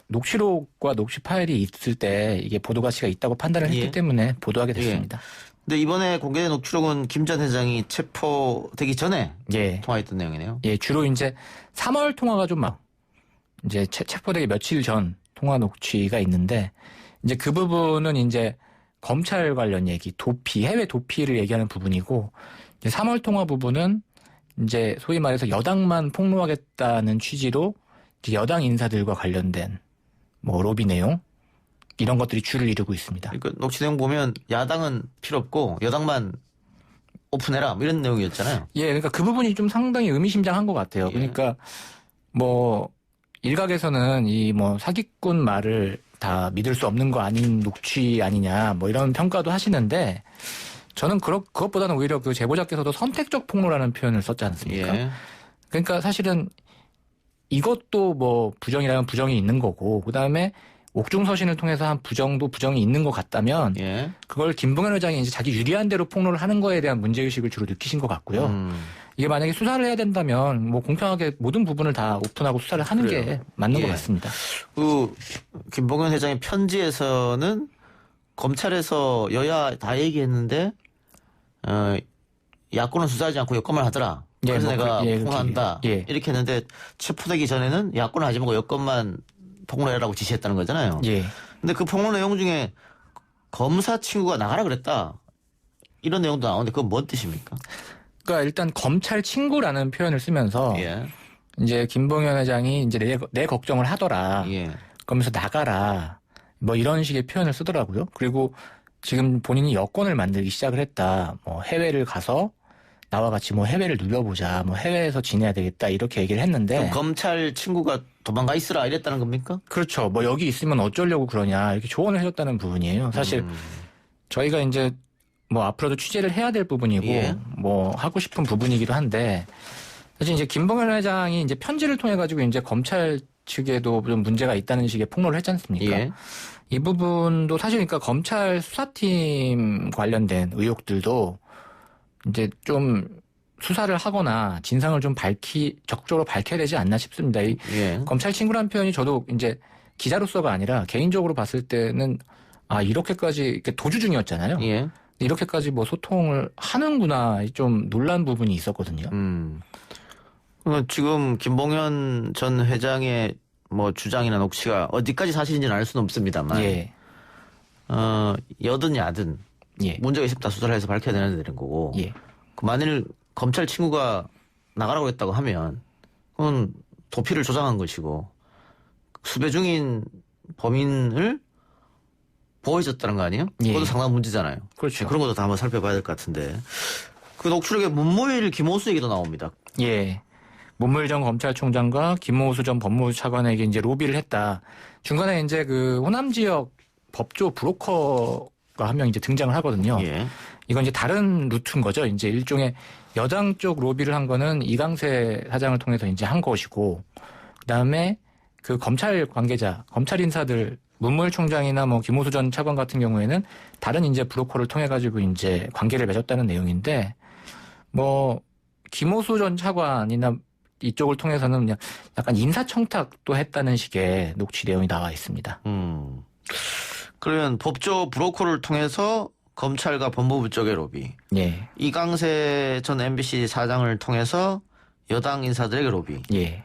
녹취록과 녹취 파일이 있을 때 이게 보도 가치가 있다고 판단을 했기 예. 때문에 보도하게 됐습니다. 근데 이번에 공개된 녹취록은 김 전 회장이 체포되기 전에 예. 통화했던 내용이네요. 예, 주로 이제 3월 통화가 좀 막 이제 체포되기 며칠 전 통화 녹취가 있는데, 이제 그 부분은 이제 검찰 관련 얘기, 도피, 해외 도피를 얘기하는 부분이고, 이제 3월 통화 부분은 이제 소위 말해서 여당만 폭로하겠다는 취지로 이제 여당 인사들과 관련된 뭐 로비 내용 이런 것들이 주를 이루고 있습니다. 그러니까 녹취 내용 보면 야당은 필요 없고 여당만 오픈해라 뭐 이런 내용이었잖아요. 예, 그러니까 그 부분이 좀 상당히 의미심장한 것 같아요. 예. 그러니까 뭐 일각에서는 이 뭐 사기꾼 말을 다 믿을 수 없는 거 아닌 녹취 아니냐 뭐 이런 평가도 하시는데, 저는 그것보다는 오히려 그 제보자께서도 선택적 폭로라는 표현을 썼지 않습니까? 예. 그러니까 사실은 이것도 뭐 부정이라면 부정이 있는 거고, 그다음에 옥중서신을 통해서 한 부정이 있는 것 같다면 예. 그걸 김봉현 회장이 이제 자기 유리한 대로 폭로를 하는 거에 대한 문제의식을 주로 느끼신 것 같고요. 이게 만약에 수사를 해야 된다면 뭐 공평하게 모든 부분을 다 오픈하고 수사를 하는 그래요. 게 맞는 예. 것 같습니다. 그 김봉현 회장의 편지에서는 검찰에서 여야 다 얘기했는데 야권은 수사하지 않고 여권만 하더라. 예, 그래서 뭐 내가 그렇게 폭로한다. 예. 이렇게 했는데 체포되기 전에는 야권은 하지 말고 여권만 폭로해라고 지시했다는 거잖아요. 예. 근데 그 폭로 내용 중에 검사 친구가 나가라 그랬다. 이런 내용도 나오는데 그건 뭔 뜻입니까? 그러니까 일단 검찰 친구라는 표현을 쓰면서 예. 이제 김봉현 회장이 이제 내 걱정을 하더라. 예. 그러면서 나가라. 뭐 이런 식의 표현을 쓰더라고요. 그리고 지금 본인이 여권을 만들기 시작을 했다. 뭐 해외를 가서 나와 같이 뭐 해외를 눌러보자. 뭐 해외에서 지내야 되겠다. 이렇게 얘기를 했는데. 그럼 검찰 친구가 도망가 있으라 이랬다는 겁니까? 그렇죠. 뭐 여기 있으면 어쩌려고 그러냐. 이렇게 조언을 해줬다는 부분이에요. 사실 저희가 이제 뭐 앞으로도 취재를 해야 될 부분이고 예. 뭐 하고 싶은 부분이기도 한데, 사실 이제 김봉현 회장이 이제 편지를 통해 가지고 이제 검찰 측에도 좀 문제가 있다는 식의 폭로를 했지 않습니까? 예. 이 부분도 사실 그러니까 검찰 수사팀 관련된 의혹들도 이제 좀 수사를 하거나 진상을 좀 적극적으로 밝혀야 되지 않나 싶습니다. 이 예. 검찰 친구라는 표현이 저도 이제 기자로서가 아니라 개인적으로 봤을 때는 이렇게까지 이렇게 도주 중이었잖아요. 예. 이렇게까지 뭐 소통을 하는구나 좀 놀란 부분이 있었거든요. 지금 김봉현 전 회장의 뭐 주장이나 녹취가 어디까지 사실인지는 알 수는 없습니다만, 예. 여든 야든 예. 문제가 있으면 다 수사를 해서 밝혀야 되는 거고, 예. 그 만일 검찰 친구가 나가라고 했다고 하면 그건 도피를 조장한 것이고 수배 중인 범인을 보호해줬다는 거 아니에요? 예. 그것도 상당한 문제잖아요. 그렇죠. 그런 것도 다 한번 살펴봐야 될 것 같은데, 그 녹취록에 문무일 김호수 얘기도 나옵니다. 예. 문무일 전 검찰총장과 김호수 전 법무부 차관에게 이제 로비를 했다. 중간에 이제 그 호남 지역 법조 브로커가 한 명 이제 등장을 하거든요. 예. 이건 이제 다른 루트인 거죠. 이제 일종의 여당 쪽 로비를 한 거는 이강세 사장을 통해서 이제 한 것이고, 그다음에 그 검찰 관계자, 검찰 인사들 문무일총장이나 뭐 김호수 전 차관 같은 경우에는 다른 이제 브로커를 통해 가지고 이제 관계를 맺었다는 내용인데 뭐 김호수 전 차관이나 이쪽을 통해서는 그냥 약간 인사청탁도 했다는 식의 녹취 내용이 나와 있습니다. 그러면 법조 브로커를 통해서 검찰과 법무부 쪽의 로비. 예. 이강세 전 MBC 사장을 통해서 여당 인사들에게 로비. 예.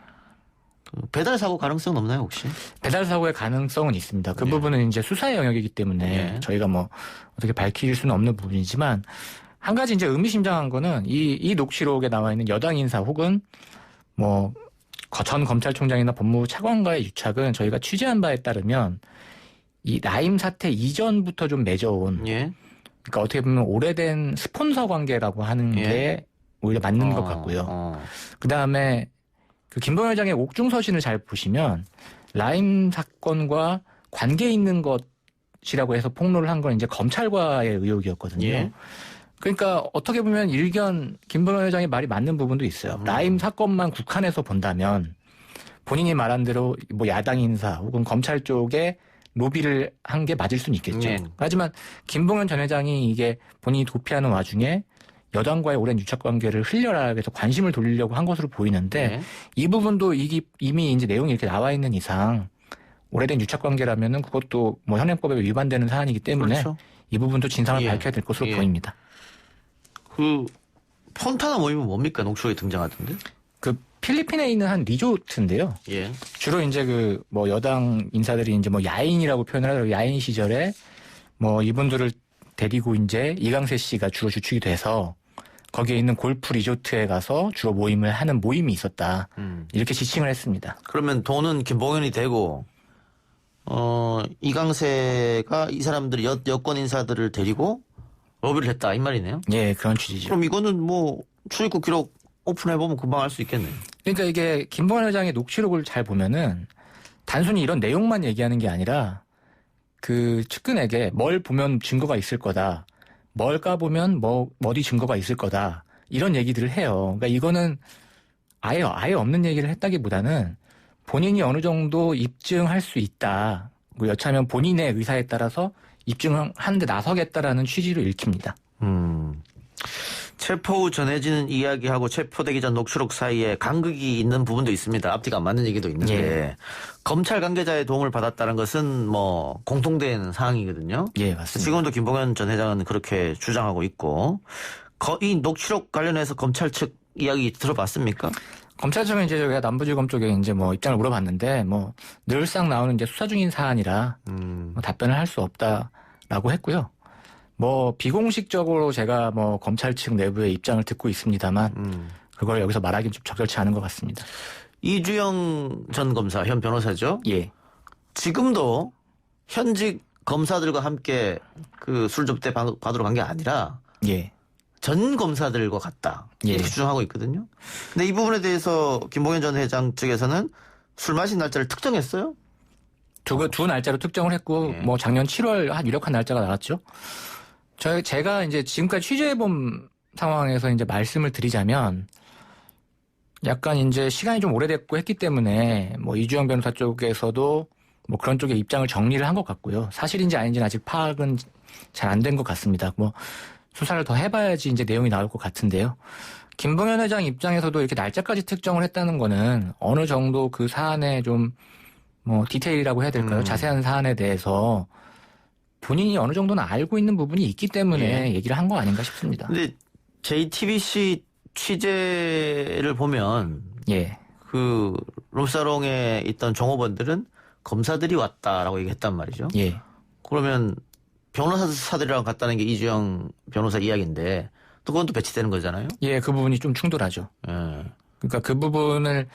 배달 사고 가능성은 없나요, 혹시? 배달 사고의 가능성은 있습니다. 그 부분은 이제 수사의 영역이기 때문에 저희가 뭐 어떻게 밝힐 수는 없는 부분이지만 한 가지 이제 의미심장한 거는 이 녹취록에 나와 있는 여당 인사 혹은 뭐 전 검찰총장이나 법무부 차관과의 유착은 저희가 취재한 바에 따르면 이 라임 사태 이전부터 좀 맺어온 예. 그러니까 어떻게 보면 오래된 스폰서 관계라고 하는 게 오히려 맞는 것 같고요. 그다음에 그 김봉현 회장의 옥중서신을 잘 보시면 라임 사건과 관계 있는 것이라고 해서 폭로를 한 건 이제 검찰과의 의혹이었거든요. 예. 그러니까 어떻게 보면 일견 김봉현 회장의 말이 맞는 부분도 있어요. 라임 사건만 국한해서 본다면 본인이 말한 대로 뭐 야당 인사 혹은 검찰 쪽에 로비를 한 게 맞을 수는 있겠죠. 예. 하지만 김봉현 전 회장이 이게 본인이 도피하는 와중에 여당과의 오랜 유착관계를 흘려라 해서 관심을 돌리려고 한 것으로 보이는데 이 부분도 이미 이제 내용이 이렇게 나와 있는 이상 오래된 유착관계라면은 그것도 뭐 현행법에 위반되는 사안이기 때문에 그렇죠. 이 부분도 진상을 밝혀야 될 것으로 보입니다. 그 폰타나 모임은 뭡니까? 녹취록에 등장하던데? 그 필리핀에 있는 한 리조트인데요. 예. 주로 이제 그 뭐 여당 인사들이 이제 뭐 야인이라고 표현을 하더라고요. 야인 시절에 뭐 이분들을 데리고 이제 이강세 씨가 주로 주축이 돼서 거기에 있는 골프 리조트에 가서 주로 모임을 하는 모임이 있었다. 이렇게 지칭을 했습니다. 그러면 돈은 김봉현이 되고 이강세가 이 사람들이 여권 인사들을 데리고 로비를 했다 이 말이네요. 예, 그런 취지죠. 그럼 이거는 뭐 출입국 기록 오픈해보면 금방 알 수 있겠네요. 그러니까 이게 김봉현 회장의 녹취록을 잘 보면은 단순히 이런 내용만 얘기하는 게 아니라 그 측근에게 뭘 보면 증거가 있을 거다. 뭘 까보면 뭐 어디 증거가 있을 거다. 이런 얘기들을 해요. 그러니까 이거는 아예 없는 얘기를 했다기보다는 본인이 어느 정도 입증할 수 있다. 여차하면 본인의 의사에 따라서 입증하는데 나서겠다라는 취지로 읽힙니다. 체포 후 전해지는 이야기하고 체포되기 전 녹취록 사이에 간극이 있는 부분도 있습니다. 앞뒤가 안 맞는 얘기도 있는데 검찰 관계자의 도움을 받았다는 것은 뭐 공통된 사항이거든요. 예, 맞습니다. 지금도 김봉현 전 회장은 그렇게 주장하고 있고 이 녹취록 관련해서 검찰 측 이야기 들어봤습니까? 검찰 측은 이제 저희가 남부지검 쪽에 이제 뭐 입장을 물어봤는데 뭐 늘상 나오는 이제 수사 중인 사안이라 뭐 답변을 할 수 없다라고 했고요. 뭐 비공식적으로 제가 뭐 검찰 측 내부의 입장을 듣고 있습니다만 그걸 여기서 말하기는 좀 적절치 않은 것 같습니다. 이주영 전 검사 현 변호사죠. 예. 지금도 현직 검사들과 함께 그 술 접대 받으러 간 게 아니라 예. 전 검사들과 같다 이렇게 주장하고 있거든요. 근데 이 부분에 대해서 김봉현 전 회장 측에서는 술 마신 날짜를 특정했어요. 두 날짜로 특정을 했고 뭐 작년 7월 한 유력한 날짜가 나왔죠. 제가 이제 지금까지 취재해본 상황에서 이제 말씀을 드리자면 약간 이제 시간이 좀 오래됐고 했기 때문에 뭐 이주영 변호사 쪽에서도 뭐 그런 쪽에 입장을 정리를 한 것 같고요. 사실인지 아닌지는 아직 파악은 잘 안 된 것 같습니다. 뭐 수사를 더 해봐야지 이제 내용이 나올 것 같은데요. 김봉현 회장 입장에서도 이렇게 날짜까지 특정을 했다는 거는 어느 정도 그 사안에 좀 뭐 디테일이라고 해야 될까요? 자세한 사안에 대해서 본인이 어느 정도는 알고 있는 부분이 있기 때문에 얘기를 한 거 아닌가 싶습니다. 근데 JTBC 취재를 보면 그 룸사롱에 있던 종업원들은 검사들이 왔다라고 얘기했단 말이죠. 예. 그러면 변호사들이랑 갔다는 게 이주영 변호사 이야기인데 또 그건 또 배치되는 거잖아요. 예, 그 부분이 좀 충돌하죠. 그러니까 그 부분을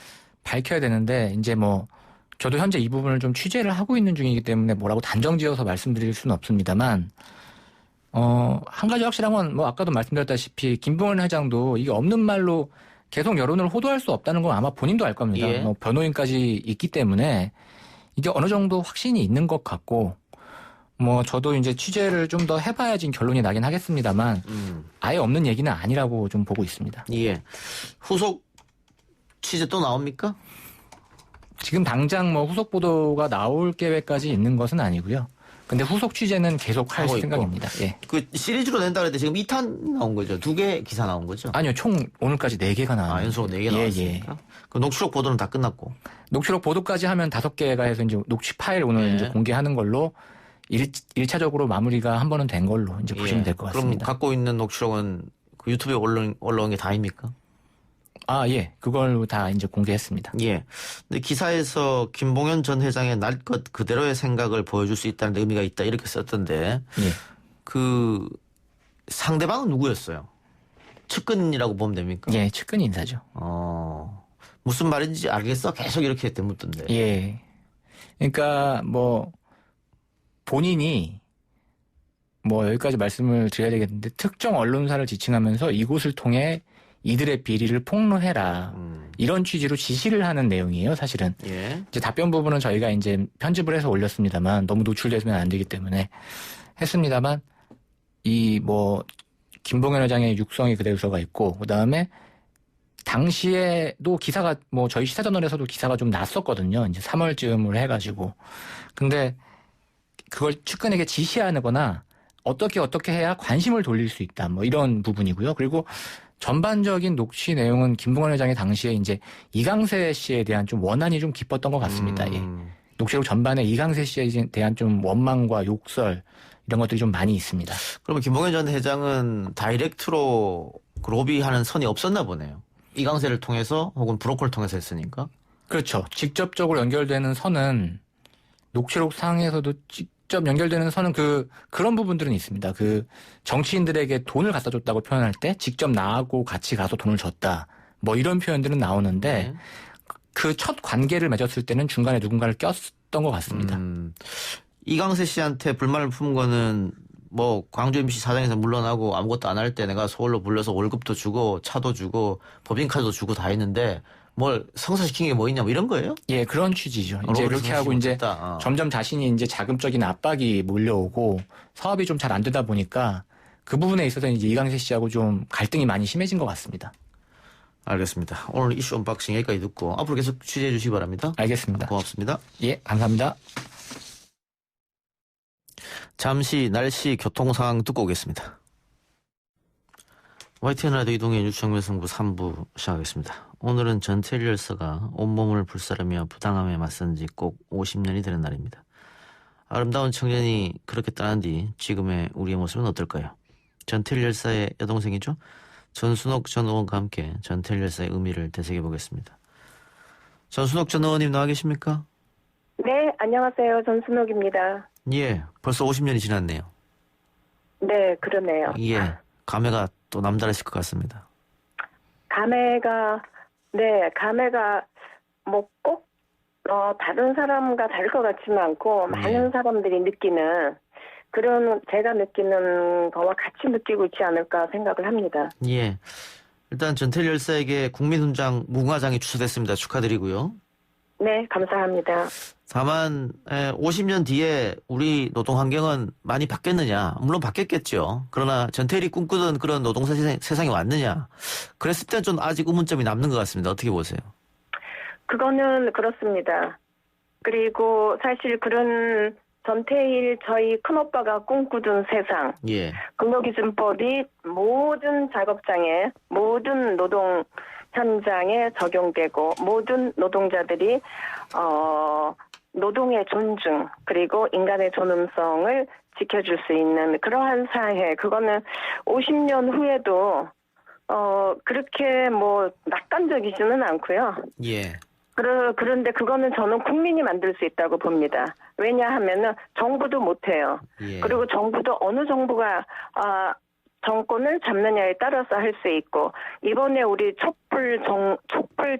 밝혀야 되는데 이제 뭐 저도 현재 이 부분을 좀 취재를 하고 있는 중이기 때문에 뭐라고 단정지어서 말씀드릴 수는 없습니다만 한 가지 확실한 건 뭐 아까도 말씀드렸다시피 김봉현 회장도 이게 없는 말로 계속 여론을 호도할 수 없다는 건 아마 본인도 알 겁니다. 뭐 변호인까지 있기 때문에 이게 어느 정도 확신이 있는 것 같고 뭐 저도 이제 취재를 좀 더 해봐야지 결론이 나긴 하겠습니다만 아예 없는 얘기는 아니라고 좀 보고 있습니다. 예. 후속 취재 또 나옵니까? 지금 당장 뭐 후속 보도가 나올 계획까지 있는 것은 아니고요. 근데 후속 취재는 계속 할 하고 있고. 생각입니다. 예. 그 시리즈로 낸다 그랬는데 지금 2탄 나온 거죠. 2개 기사 나온 거죠. 아니요, 총 오늘까지 4개가 나왔는데. 연속으로 4개 예, 나왔으니까. 그 녹취록 보도는 다 끝났고. 녹취록 보도까지 하면 5개가 해서 이제 녹취 파일 오늘 예. 이제 공개하는 걸로 1차적으로 마무리가 한 번은 된 걸로 이제 보시면 될 것 그럼 같습니다. 갖고 있는 녹취록은 그 유튜브에 올라온 게 다입니까? 아, 예. 그걸 다 이제 공개했습니다. 예. 근데 기사에서 김봉현 전 회장의 날 것 그대로의 생각을 보여줄 수 있다는 데 의미가 있다 이렇게 썼던데 예. 그 상대방은 누구였어요? 측근이라고 보면 됩니까? 예, 측근 인사죠. 무슨 말인지 알겠어? 계속 이렇게 묻던데. 예. 그러니까 뭐 본인이 뭐 여기까지 말씀을 드려야 되겠는데 특정 언론사를 지칭하면서 이곳을 통해 이들의 비리를 폭로해라. 이런 취지로 지시를 하는 내용이에요, 사실은. 예. 이제 답변 부분은 저희가 이제 편집을 해서 올렸습니다만 너무 노출되면 안 되기 때문에 했습니다만 이 뭐 김봉현 회장의 육성이 그대로서가 있고 그다음에 당시에도 기사가 뭐 저희 시사저널에서도 기사가 좀 났었거든요. 이제 3월쯤을 해가지고. 근데 그걸 측근에게 지시하거나 어떻게 해야 관심을 돌릴 수 있다. 뭐 이런 부분이고요. 그리고 전반적인 녹취 내용은 김봉현 회장이 당시에 이제 이강세 씨에 대한 좀 원한이 좀 깊었던 것 같습니다. 예. 녹취록 전반에 이강세 씨에 대한 좀 원망과 욕설 이런 것들이 좀 많이 있습니다. 그러면 김봉현 전 회장은 다이렉트로 그 로비하는 선이 없었나 보네요. 이강세를 통해서 혹은 브로커를 통해서 했으니까. 그렇죠. 직접적으로 연결되는 선은 녹취록 상에서도 직접 연결되는 선은 그런 부분들은 있습니다. 그 정치인들에게 돈을 갖다 줬다고 표현할 때 직접 나하고 같이 가서 돈을 줬다. 뭐 이런 표현들은 나오는데 그 첫 관계를 맺었을 때는 중간에 누군가를 꼈던 것 같습니다. 이강세 씨한테 불만을 품은 거는 뭐 광주 MC 사장에서 물러나고 아무것도 안 할 때 내가 서울로 불러서 월급도 주고 차도 주고 법인카드도 주고 다 했는데 뭘 성사시킨 게 뭐 있냐 뭐 이런 거예요? 예, 그런 취지죠. 이제 로비를 그렇게 하고 이제 못했다. 점점 자신이 이제 자금적인 압박이 몰려오고 사업이 좀 잘 안 되다 보니까 그 부분에 있어서 이제 이강세 씨하고 좀 갈등이 많이 심해진 것 같습니다. 알겠습니다. 오늘 이슈 언박싱 여기까지 듣고 앞으로 계속 취재해 주시기 바랍니다. 알겠습니다. 고맙습니다. 예, 감사합니다. 잠시 날씨 교통 상황 듣고 오겠습니다. YTN 라디오 이동의 뉴스정면승부 3부 시작하겠습니다. 오늘은 전태일 열사가 온몸을 불사르며 부당함에 맞선 지 꼭 50년이 되는 날입니다. 아름다운 청년이 그렇게 떠난 뒤 지금의 우리의 모습은 어떨까요? 전태일 열사의 여동생이죠. 전순옥 전 의원과 함께 전태일 열사의 의미를 되새겨보겠습니다. 전순옥 전 의원님 나와 계십니까? 네, 안녕하세요. 전순옥입니다. 예, 벌써 50년이 지났네요. 네, 그러네요. 예, 감회가 또 남다르실 것 같습니다. 감회가 뭐 꼭 다른 사람과 다를 것 같지는 않고 많은 사람들이 느끼는 그런 제가 느끼는 거와 같이 느끼고 있지 않을까 생각을 합니다. 예, 일단 전태일 열사에게 국민훈장 무궁화장이 추서됐습니다. 축하드리고요. 네, 감사합니다. 다만 50년 뒤에 우리 노동 환경은 많이 바뀌었느냐? 물론 바뀌었겠죠. 그러나 전태일이 꿈꾸던 그런 노동 세상이 왔느냐? 그랬을 때 좀 아직 의문점이 남는 것 같습니다. 어떻게 보세요? 그거는 그렇습니다. 그리고 사실 그런 전태일 저희 큰오빠가 꿈꾸던 세상, 예, 근로기준법이 모든 작업장에 모든 노동 현장에 적용되고 모든 노동자들이 노동의 존중 그리고 인간의 존엄성을 지켜줄 수 있는 그러한 사회, 그거는 50년 후에도 그렇게 뭐 낙관적이지는 않고요. 예, 그런데 그거는 저는 국민이 만들 수 있다고 봅니다. 왜냐하면은 정부도 못해요. 예. 그리고 정부도 어느 정부가 정권을 잡느냐에 따라서 할 수 있고, 이번에 우리 촛불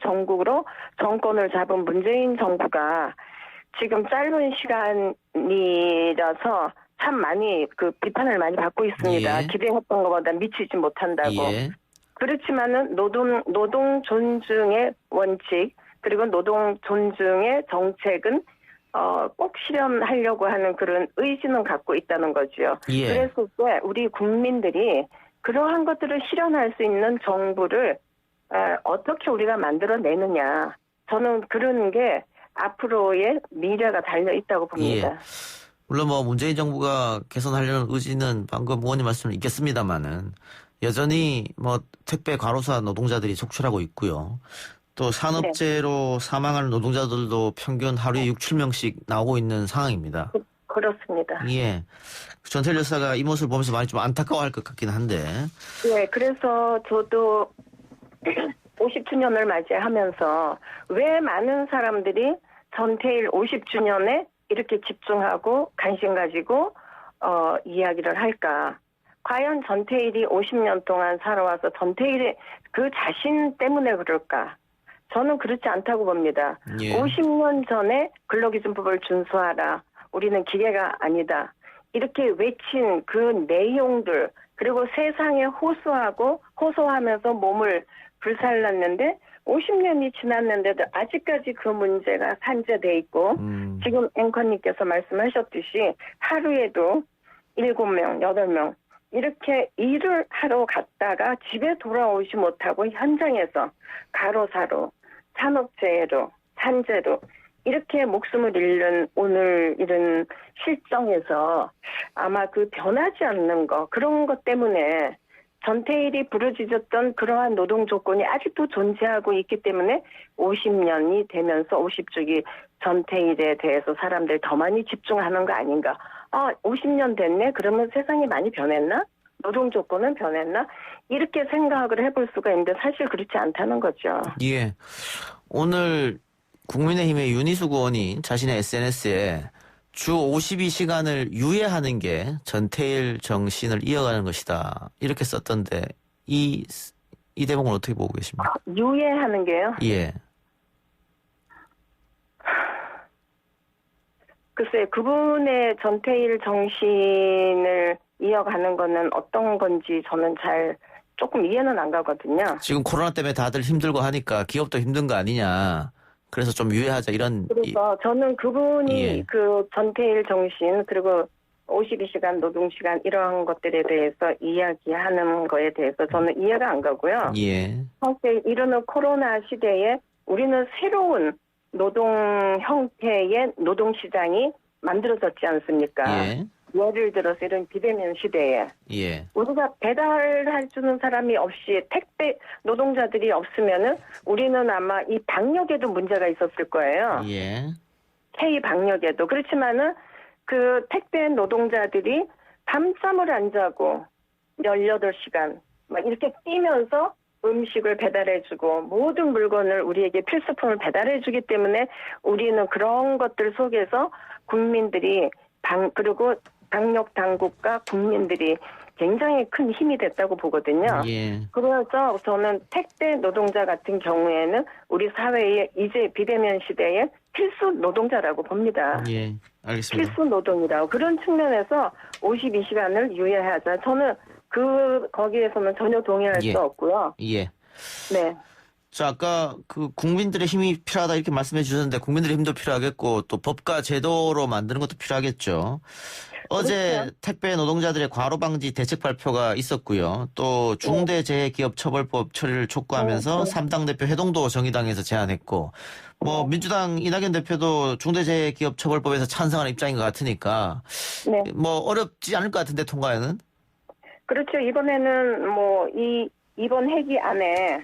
정국으로 정권을 잡은 문재인 정부가 지금 짧은 시간이라서 참 많이 비판을 많이 받고 있습니다. 예. 기대했던 것보다 미치지 못한다고. 예. 그렇지만은 노동 존중의 원칙 그리고 노동 존중의 정책은 꼭 실현하려고 하는 그런 의지는 갖고 있다는 거죠. 예. 그랬을 때 우리 국민들이 그러한 것들을 실현할 수 있는 정부를 어떻게 우리가 만들어내느냐. 저는 그런 게 앞으로의 미래가 달려 있다고 봅니다. 예. 물론 뭐 문재인 정부가 개선하려는 의지는 방금 의원님 말씀은 있겠습니다만은 여전히 뭐 택배 과로사 노동자들이 속출하고 있고요. 또 산업재해로 사망하는 노동자들도 평균 하루에 6, 7명씩 나오고 있는 상황입니다. 그렇습니다. 예. 전태일 여사가 이 모습을 보면서 많이 좀 안타까워할 것 같긴 한데. 네, 그래서 저도 50주년을 맞이하면서 왜 많은 사람들이 전태일 50주년에 이렇게 집중하고 관심 가지고 이야기를 할까? 과연 전태일이 50년 동안 살아와서 전태일의 그 자신 때문에 그럴까? 저는 그렇지 않다고 봅니다. 예. 50년 전에 근로기준법을 준수하라. 우리는 기계가 아니다. 이렇게 외친 그 내용들 그리고 세상에 호소하면서 몸을 불살랐는데 50년이 지났는데도 아직까지 그 문제가 산재돼 있고 지금 앵커님께서 말씀하셨듯이 하루에도 7명, 8명 이렇게 일을 하러 갔다가 집에 돌아오지 못하고 현장에서 가로사로 산업재해로 산재로 이렇게 목숨을 잃는 오늘 이런 실정에서 아마 그 변하지 않는 거 그런 것 때문에 전태일이 부르짖었던 그러한 노동 조건이 아직도 존재하고 있기 때문에 50년이 되면서 50주기 전태일에 대해서 사람들이 더 많이 집중하는 거 아닌가. 50년 됐네? 그러면 세상이 많이 변했나? 노동 조건은 변했나? 이렇게 생각을 해볼 수가 있는데 사실 그렇지 않다는 거죠. 예. 오늘 국민의힘의 윤희숙 의원이 자신의 SNS에 주 52시간을 유예하는 게 전태일 정신을 이어가는 것이다. 이렇게 썼던데 이 대목은 어떻게 보고 계십니까? 유예하는 게요? 예. 글쎄 그분의 전태일 정신을 이어가는 거는 어떤 건지 저는 잘 조금 이해는 안 가거든요. 지금 코로나 때문에 다들 힘들고 하니까 기업도 힘든 거 아니냐. 그래서 좀 유예하자 이런. 그래서 저는 그분이 예. 그 전태일 정신 그리고 52시간 노동시간 이러한 것들에 대해서 이야기하는 거에 대해서 저는 이해가 안 가고요. 예. 사실 이러는 코로나 시대에 우리는 새로운 노동 형태의 노동시장이 만들어졌지 않습니까? 예. 예를 들어서 이런 비대면 시대에 예. 우리가 배달해 주는 사람이 없이 택배 노동자들이 없으면은 우리는 아마 이 방역에도 문제가 있었을 거예요. 예. K 방역에도. 그렇지만은 그 택배 노동자들이 밤잠을 안 자고 18시간 막 이렇게 뛰면서 음식을 배달해 주고 모든 물건을 우리에게 필수품을 배달해 주기 때문에 우리는 그런 것들 속에서 국민들이 그리고 방역 당국과 국민들이 굉장히 큰 힘이 됐다고 보거든요. 예. 그래서 저는 택배 노동자 같은 경우에는 우리 사회에 이제 비대면 시대에 필수 노동자라고 봅니다. 예. 알겠습니다. 필수 노동이라고. 그런 측면에서 52시간을 유예하자. 저는 거기에서는 전혀 동의할 예. 수 없고요. 예. 네. 자, 아까 그 국민들의 힘이 필요하다 이렇게 말씀해 주셨는데 국민들의 힘도 필요하겠고 또 법과 제도로 만드는 것도 필요하겠죠. 어제 그렇죠. 택배 노동자들의 과로 방지 대책 발표가 있었고요. 또 중대재해기업처벌법 처리를 촉구하면서 3당 대표 회동도 정의당에서 제안했고 뭐 민주당 이낙연 대표도 중대재해기업처벌법에서 찬성하는 입장인 것 같으니까 네. 뭐 어렵지 않을 것 같은데 통과에는. 그렇죠. 이번에는 이번 회기 안에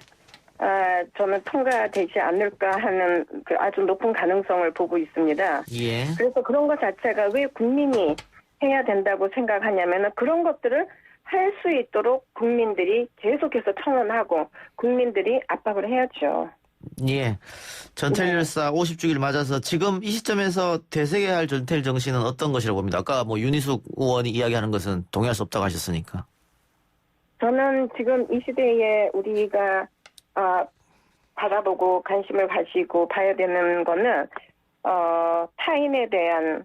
저는 통과되지 않을까 하는 그 아주 높은 가능성을 보고 있습니다. 예. 그래서 그런 것 자체가 왜 국민이 해야 된다고 생각하냐면은 그런 것들을 할 수 있도록 국민들이 계속해서 청원하고 국민들이 압박을 해야죠. 예. 전태일 열사 50주기를 맞아서 지금 이 시점에서 되새겨야 할 전태일 정신은 어떤 것이라고 봅니다. 아까 뭐 윤희숙 의원이 이야기하는 것은 동의할 수 없다고 하셨으니까. 저는 지금 이 시대에 우리가 바라보고 관심을 가지고 봐야 되는 거는 타인에 대한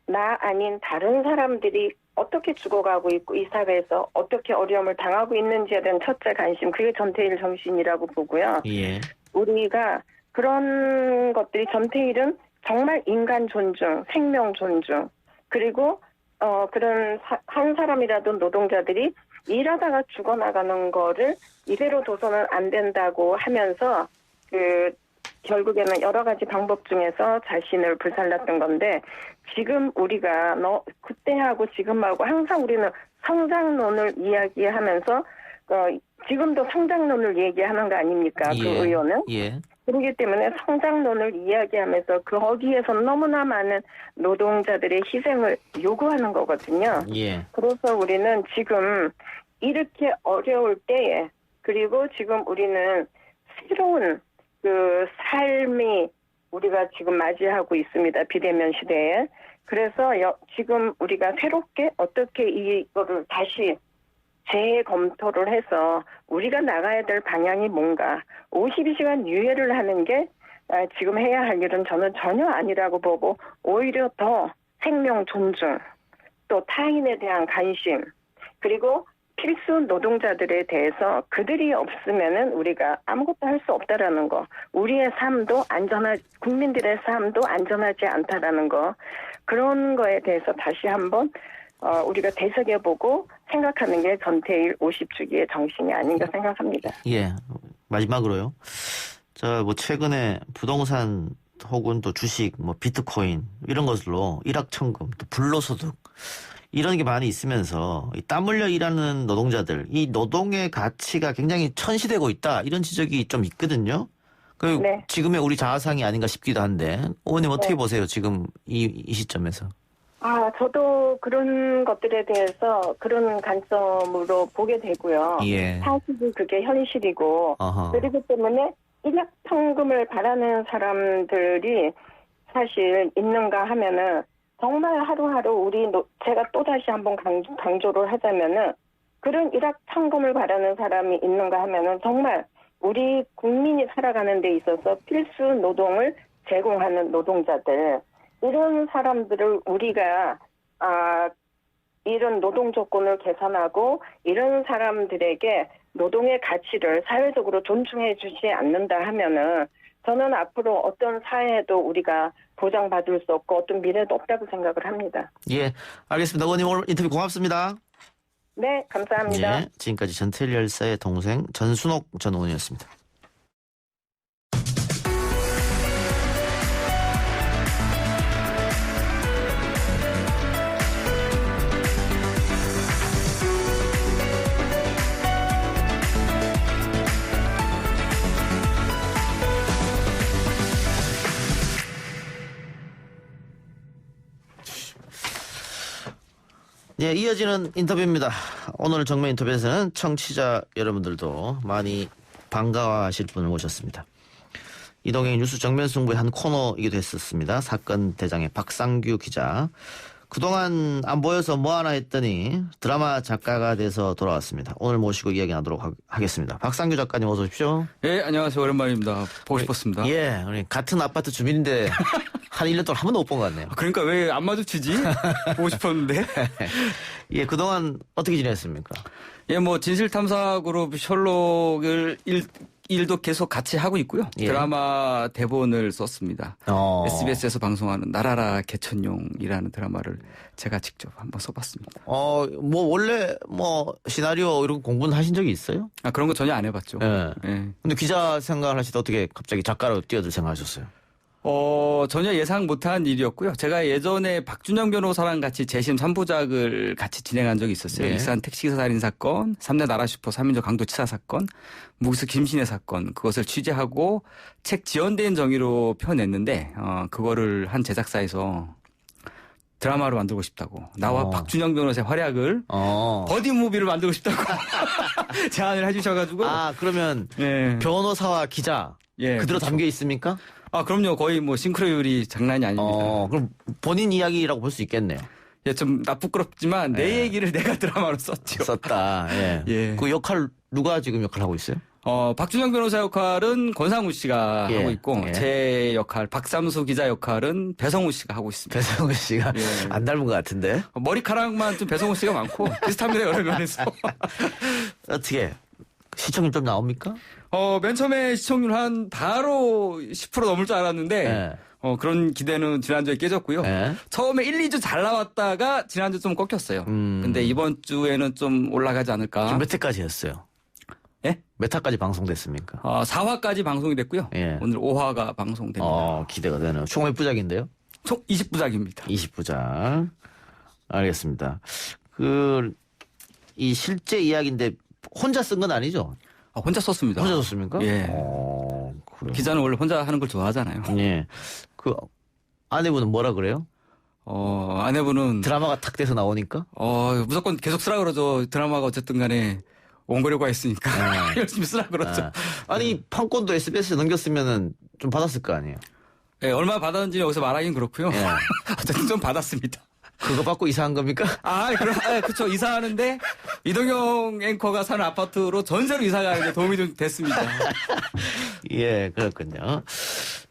나 아닌 다른 사람들이 어떻게 죽어가고 있고 이 사회에서 어떻게 어려움을 당하고 있는지에 대한 첫째 관심, 그게 전태일 정신이라고 보고요. 예. 우리가 그런 것들이 전태일은 정말 인간 존중, 생명 존중, 그리고 그런 한 사람이라도 노동자들이 일하다가 죽어나가는 거를 이대로 둬서는 안 된다고 하면서 그 결국에는 여러 가지 방법 중에서 자신을 불살랐던 건데 지금 우리가 그때하고 지금하고 항상 우리는 성장론을 이야기하면서 지금도 성장론을 얘기하는 거 아닙니까? 그 의원은. 예. 그렇기 때문에 성장론을 이야기하면서 거기에서 너무나 많은 노동자들의 희생을 요구하는 거거든요. 예. 그래서 우리는 지금 이렇게 어려울 때에 그리고 지금 우리는 새로운 그 삶이 우리가 지금 맞이하고 있습니다. 비대면 시대에. 그래서 지금 우리가 새롭게 어떻게 이거를 다시 재검토를 해서 우리가 나가야 될 방향이 뭔가 52시간 유예를 하는 게 지금 해야 할 일은 저는 전혀 아니라고 보고 오히려 더 생명 존중 또 타인에 대한 관심 그리고 필수 노동자들에 대해서 그들이 없으면은 우리가 아무것도 할 수 없다라는 거 우리의 삶도 국민들의 삶도 안전하지 않다라는 거 그런 거에 대해서 다시 한번 우리가 되새겨보고 생각하는 게 전태일 50주기의 정신이 아닌가 생각합니다. 예. 마지막으로요. 뭐 최근에 부동산 혹은 또 주식, 뭐 비트코인 이런 것으로 일확천금, 또 불로소득 이런 게 많이 있으면서 땀 흘려 일하는 노동자들, 이 노동의 가치가 굉장히 천시되고 있다 이런 지적이 좀 있거든요. 네. 지금의 우리 자아상이 아닌가 싶기도 한데 의원님 어떻게 네. 보세요? 지금 이 시점에서. 저도 그런 것들에 대해서 그런 관점으로 보게 되고요. 예. 사실은 그게 현실이고 어허. 그렇기 때문에 일확천금을 바라는 사람들이 사실 있는가 하면은 정말 하루하루 제가 또다시 한번 강조를 하자면은 그런 일확천금을 바라는 사람이 있는가 하면은 정말 우리 국민이 살아가는 데 있어서 필수 노동을 제공하는 노동자들 이런 사람들을 우리가 이런 노동 조건을 개선하고 이런 사람들에게 노동의 가치를 사회적으로 존중해 주지 않는다 하면은 저는 앞으로 어떤 사회에도 우리가 보장받을 수 없고 어떤 미래도 없다고 생각을 합니다. 예. 알겠습니다. 의원님 오늘 인터뷰 고맙습니다. 네, 감사합니다. 예. 지금까지 전태일 열사의 동생 전순옥 전 의원이었습니다. 예, 이어지는 인터뷰입니다. 오늘 정면 인터뷰에서는 청취자 여러분들도 많이 반가워하실 분을 모셨습니다. 이동의 뉴스 정면 승부의 한 코너이기도 했었습니다. 사건 대장의 박상규 기자. 그동안 안 보여서 뭐 하나 했더니 드라마 작가가 돼서 돌아왔습니다. 오늘 모시고 이야기 나누도록 하겠습니다. 박상규 작가님 어서 오십시오. 예, 안녕하세요. 오랜만입니다. 보고 싶었습니다. 예, 우리 같은 아파트 주민인데 한 1년 동안 한 번도 못 본 것 같네요. 그러니까 왜 안 마주치지? 보고 싶었는데. 예, 그동안 어떻게 지냈습니까? 예, 뭐 진실탐사그룹 셜록을 일도 계속 같이 하고 있고요. 예. 드라마 대본을 썼습니다. SBS에서 방송하는 나라라 개천용이라는 드라마를 제가 직접 한번 써봤습니다. 뭐 원래 뭐 시나리오 이런 공부는 하신 적이 있어요? 그런 거 전혀 안 해봤죠. 예. 예. 근데 기자 생각을 하실 때 어떻게 갑자기 작가로 뛰어들 생각하셨어요? 전혀 예상 못한 일이었고요. 제가 예전에 박준영 변호사랑 같이 재심 3부작을 같이 진행한 적이 있었어요. 네. 익산 택시기사 살인 사건, 3대 나라 슈퍼 3인조 강도치사 사건, 무기수 김신혜 사건 그것을 취재하고 책 지연된 정의로 펴냈는데 그거를 한 제작사에서 드라마로 만들고 싶다고 나와 박준영 변호사의 활약을 버디 무비를 만들고 싶다고 제안을 해주셔가지고 그러면 예. 변호사와 기자 예, 그대로 그렇죠. 담겨 있습니까? 그럼요. 거의 뭐 싱크로율이 장난이 아닙니다. 그럼 본인 이야기라고 볼 수 있겠네요. 예, 좀 부끄럽지만 내 얘기를 내가 드라마로 썼죠. 썼다. 예. 예. 그 역할 누가 지금 역할 하고 있어요? 박준영 변호사 역할은 권상우 씨가 예. 하고 있고 예. 제 역할 박삼수 기자 역할은 배성우 씨가 하고 있습니다. 배성우 씨가 예. 안 닮은 것 같은데. 머리카락만 좀 배성우 씨가 많고 비슷합니다. 여러 면에서. 어떻게 시청률 좀 나옵니까? 맨 처음에 시청률 한 바로 10% 넘을 줄 알았는데 예. 그런 기대는 지난주에 깨졌고요. 예. 처음에 1, 2주 잘 나왔다가 지난주 좀 꺾였어요. 근데 이번 주에는 좀 올라가지 않을까. 지금 몇 회까지 했어요? 예? 몇 화까지 방송됐습니까? 4화까지 방송이 됐고요. 예. 오늘 5화가 방송됩니다. 기대가 되네요. 총 몇 부작인데요? 총 20부작입니다. 20부작. 알겠습니다. 이 실제 이야기인데 혼자 쓴 건 아니죠? 혼자 썼습니다. 혼자 썼습니까? 예. 그래요. 기자는 원래 혼자 하는 걸 좋아하잖아요. 예. 아내분은 뭐라 그래요? 아내분은 드라마가 탁 돼서 나오니까? 무조건 계속 쓰라 그러죠. 드라마가 어쨌든 간에 원고료가 있으니까 열심히 쓰라 그러죠. 아니, 판권도 SBS에 넘겼으면은 좀 받았을 거 아니에요? 예, 얼마 받았는지 여기서 말하기는 그렇고요. 예. 어쨌든 좀 받았습니다. 그거 받고 이사한 겁니까? 그렇죠. 이사하는데 이동영 앵커가 사는 아파트로 전세로 이사가는데 도움이 좀 됐습니다. 예, 그렇군요.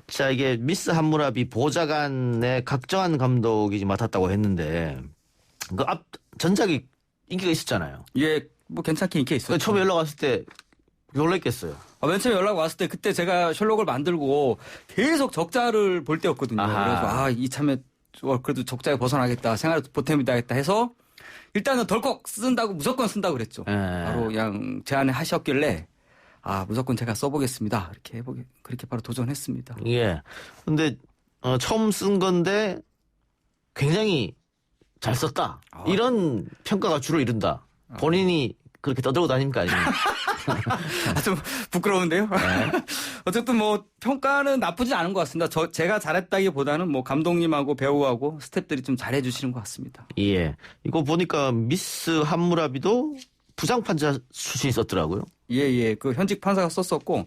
자, 이게 미스 함무라비 보좌관의 각정한 감독이 맡았다고 했는데, 전작이 인기가 있었잖아요. 예, 뭐 괜찮게 인기 있어요. 처음에 연락 왔을 때 놀랬겠어요. 맨 처음에 연락 왔을 때 그때 제가 셜록을 만들고 계속 적자를 볼 때였거든요. 아하. 그래서 이참에 그래도 적자에 벗어나겠다. 생활에 보탬이 되겠다 해서 일단은 덜컥 쓴다고 무조건 쓴다고 그랬죠. 예. 바로 그냥 제안을 하셨길래 무조건 제가 써보겠습니다. 그렇게 바로 도전했습니다. 예. 근데, 처음 쓴 건데 굉장히 잘 썼다. 이런 평가가 주로 이룬다. 본인이 그렇게 떠들고 다닙니까? 아니면? 좀 부끄러운데요? 어쨌든 뭐 평가는 나쁘지 않은 것 같습니다. 제가 잘했다기보다는 뭐 감독님하고 배우하고 스태프들이 좀 잘해주시는 것 같습니다. 예. 이거 보니까 미스 함무라비도 부장판사 출신이 썼더라고요. 예. 그 현직 판사가 썼었고,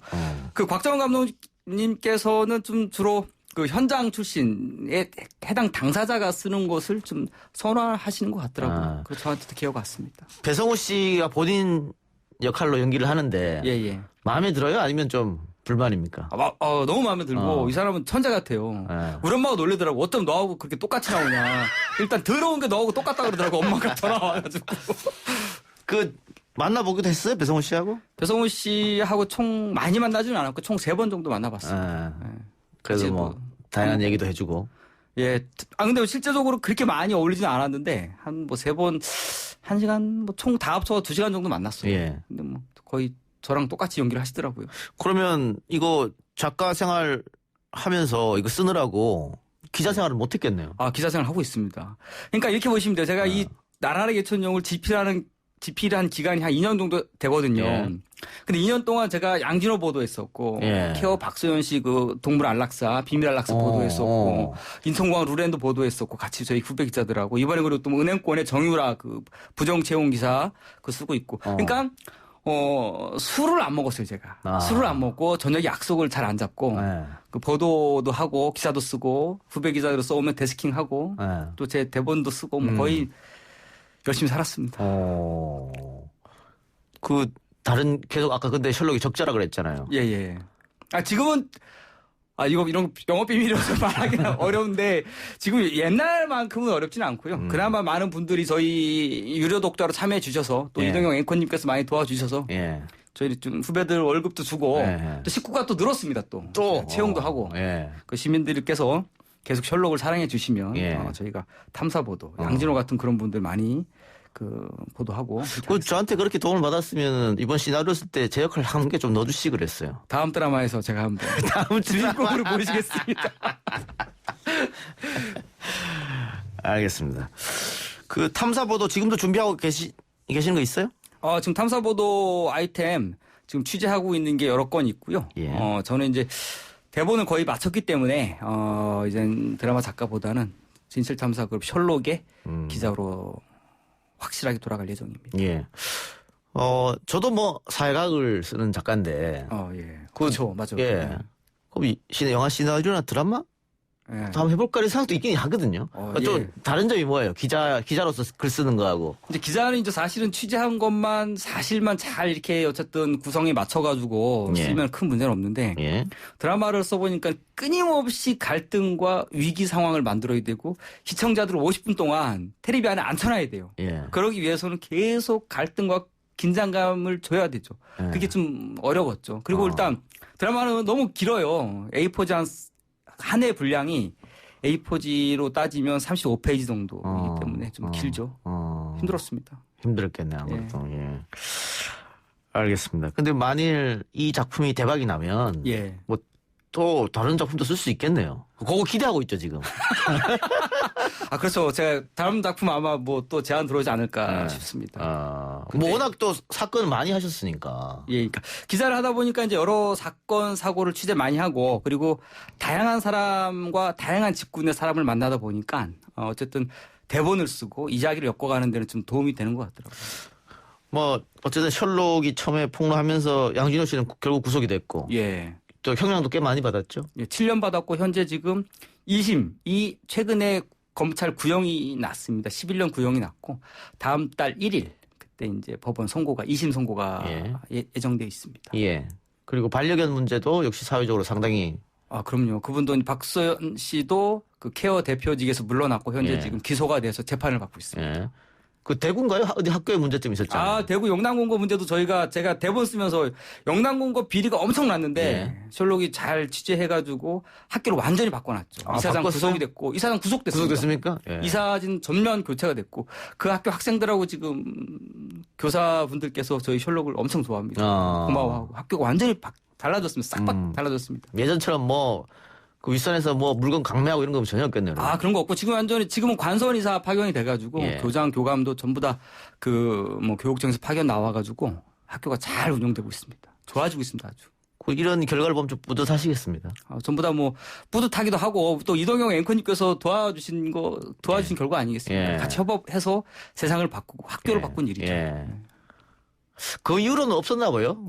그 곽정원 감독님께서는 좀 주로 그 현장 출신에 해당 당사자가 쓰는 것을 좀 선호하시는 것 같더라고요. 그래서 저한테도 기억 같습니다. 배성우 씨가 본인 역할로 연기를 하는데 예. 마음에 들어요? 아니면 좀 불만입니까? 너무 마음에 들고 이 사람은 천재 같아요. 예. 우리 엄마가 놀리더라고. 어쩜 너하고 그렇게 똑같이 나오냐. 일단 더러운 게 너하고 똑같다 그러더라고. 엄마가 전화 와가지고. 만나보기도 했어요? 배성우 씨하고? 배성우 씨하고 총 많이 만나지는 않았고 총 3번 정도 만나봤습니다. 예. 그래서 뭐 다양한 얘기도 해주고. 예. 근데 실제적으로 그렇게 많이 어울리지는 않았는데 한 뭐 3번 1시간 뭐 총 다 합쳐 2시간 정도 만났어요. 예. 근데 뭐 거의 저랑 똑같이 연기를 하시더라고요. 그러면 이거 작가 생활 하면서 이거 쓰느라고 기자 생활을 못 했겠네요. 기자 생활 하고 있습니다. 그러니까 이렇게 보시면 돼요. 제가 이 나라의 개천용을 집필한 기간이 한 2년 정도 되거든요. 예. 근데 2년 동안 제가 양진호 보도했었고, 예. 케어 박소연 씨 그 동물 안락사, 비밀 안락사 보도했었고, 인천공항 루렌도 보도했었고, 같이 저희 후배 기자들하고, 이번에 그리고 또 은행권의 정유라 그 부정 채용 기사 그 쓰고 있고. 그러니까, 술을 안 먹었어요, 제가. 술을 안 먹고, 저녁에 약속을 잘 안 잡고, 예. 그 보도도 하고, 기사도 쓰고, 후배 기자로 써오면 데스킹하고, 예. 또 제 대본도 쓰고, 뭐 거의 열심히 살았습니다. 계속 아까 근데 셜록이 적자라 그랬잖아요. 예. 지금은, 이런 영업 비밀이라서 말하기는 어려운데, 지금 옛날만큼은 어렵지는 않고요. 그나마 많은 분들이 저희 유료 독자로 참여해 주셔서, 또 예. 이동영 앵커님께서 많이 도와주셔서, 예. 저희 좀 후배들 월급도 주고, 예. 또 식구가 또 늘었습니다, 또. 채용도 하고. 예. 그 시민들께서 계속 셜록을 사랑해 주시면, 예. 저희가 탐사보도, 양진호 같은 그런 분들 많이 보도하고. 저한테 그렇게 도움을 받았으면 이번 시나리오 쓸 때 제 역할 한 개 좀 넣어주시 그랬어요. 다음 드라마에서 제가 한번 다음 주인공으로 모시겠습니다. 알겠습니다. 그 탐사보도 지금도 준비하고 계시는 거 있어요? 지금 탐사보도 아이템 지금 취재하고 있는 게 여러 건 있고요. 예. 저는 이제 대본을 거의 마쳤기 때문에 이젠 드라마 작가보다는 진실탐사그룹 셜록의 기자로 확실하게 돌아갈 예정입니다. 예. 저도 뭐 사회각을 쓰는 작가인데. 예. 그렇죠. 맞아요. 예. 그럼 영화 시나리오나 드라마? 예. 한번 해볼까 생각도 있긴 하거든요. 좀 예. 다른 점이 뭐예요? 기자로서 글 쓰는 거하고. 이제 기자는 이제 사실은 취재한 것만 사실만 잘 이렇게 어쨌든 구성에 맞춰가지고 예. 쓰면 큰 문제는 없는데 예. 드라마를 써보니까 끊임없이 갈등과 위기 상황을 만들어야 되고 시청자들을 50분 동안 텔레비 안에 앉혀놔야 돼요. 예. 그러기 위해서는 계속 갈등과 긴장감을 줘야 되죠. 예. 그게 좀 어려웠죠. 그리고 일단 드라마는 너무 길어요. A4지 한 해 분량이 A4지로 따지면 35페이지 정도이기 때문에 좀 길죠. 힘들었습니다. 힘들었겠네, 아무래도. 예. 알겠습니다. 근데 만일 이 작품이 대박이 나면 예. 뭐 또 다른 작품도 쓸 수 있겠네요. 그거 기대하고 있죠 지금. 아, 그렇죠. 제가 다음 작품 아마 뭐 또 제안 들어오지 않을까 네. 싶습니다. 뭐 워낙 또 사건을 많이 하셨으니까. 예, 그러니까 기사를 하다 보니까 이제 여러 사건 사고를 취재 많이 하고 그리고 다양한 사람과 다양한 직군의 사람을 만나다 보니까 어쨌든 대본을 쓰고 이야기를 엮어가는 데는 좀 도움이 되는 것 같더라고요. 뭐 어쨌든 셜록이 처음에 폭로하면서 양진호 씨는 결국 구속이 됐고 예. 또 형량도 꽤 많이 받았죠. 예, 7년 받았고 현재 지금 2심 최근에 검찰 구형이 났습니다. 11년 구형이 났고 다음 달 1일 그때 이제 법원 선고가 2심 선고가 예정돼 있습니다. 예. 그리고 반려견 문제도 역시 사회적으로 상당히 아, 그럼요. 그분도 박수현 씨도 그 케어 대표직에서 물러났고 현재 예. 지금 기소가 돼서 재판을 받고 있습니다. 예. 그 대구인가요? 어디 학교에 문제점 있었잖아요. 아, 대구 영남공고 문제도 제가 대본 쓰면서 영남공고 비리가 엄청 났는데 셜록이 잘 취재해가지고 학교를 완전히 바꿔놨죠. 아, 이사장 바꿨어요? 구속이 됐고 이사장 구속됐습니다. 구속됐습니까? 예. 이사진 전면 교체가 됐고 그 학교 학생들하고 지금 교사분들께서 저희 셜록을 엄청 좋아합니다. 고마워하고 학교가 완전히 달라졌습니다. 싹 달라졌습니다. 예전처럼 뭐 그 윗선에서 뭐 물건 강매하고 이런 거 전혀 없겠네요. 아, 그런 거 없고 지금은 관선 이사 파견이 돼가지고 예. 교장 교감도 전부 다 그 뭐 교육청에서 파견 나와가지고 학교가 잘 운영되고 있습니다. 좋아지고 있습니다, 아주. 그 이런 결과를 보면 좀 뿌듯하시겠습니다. 전부 다 뭐 뿌듯하기도 하고 또 이동영 앵커님께서 도와주신 결과 아니겠습니까? 예. 같이 협업해서 세상을 바꾸고 학교를 바꾼 일이죠. 예. 그 이후로는 없었나 봐요.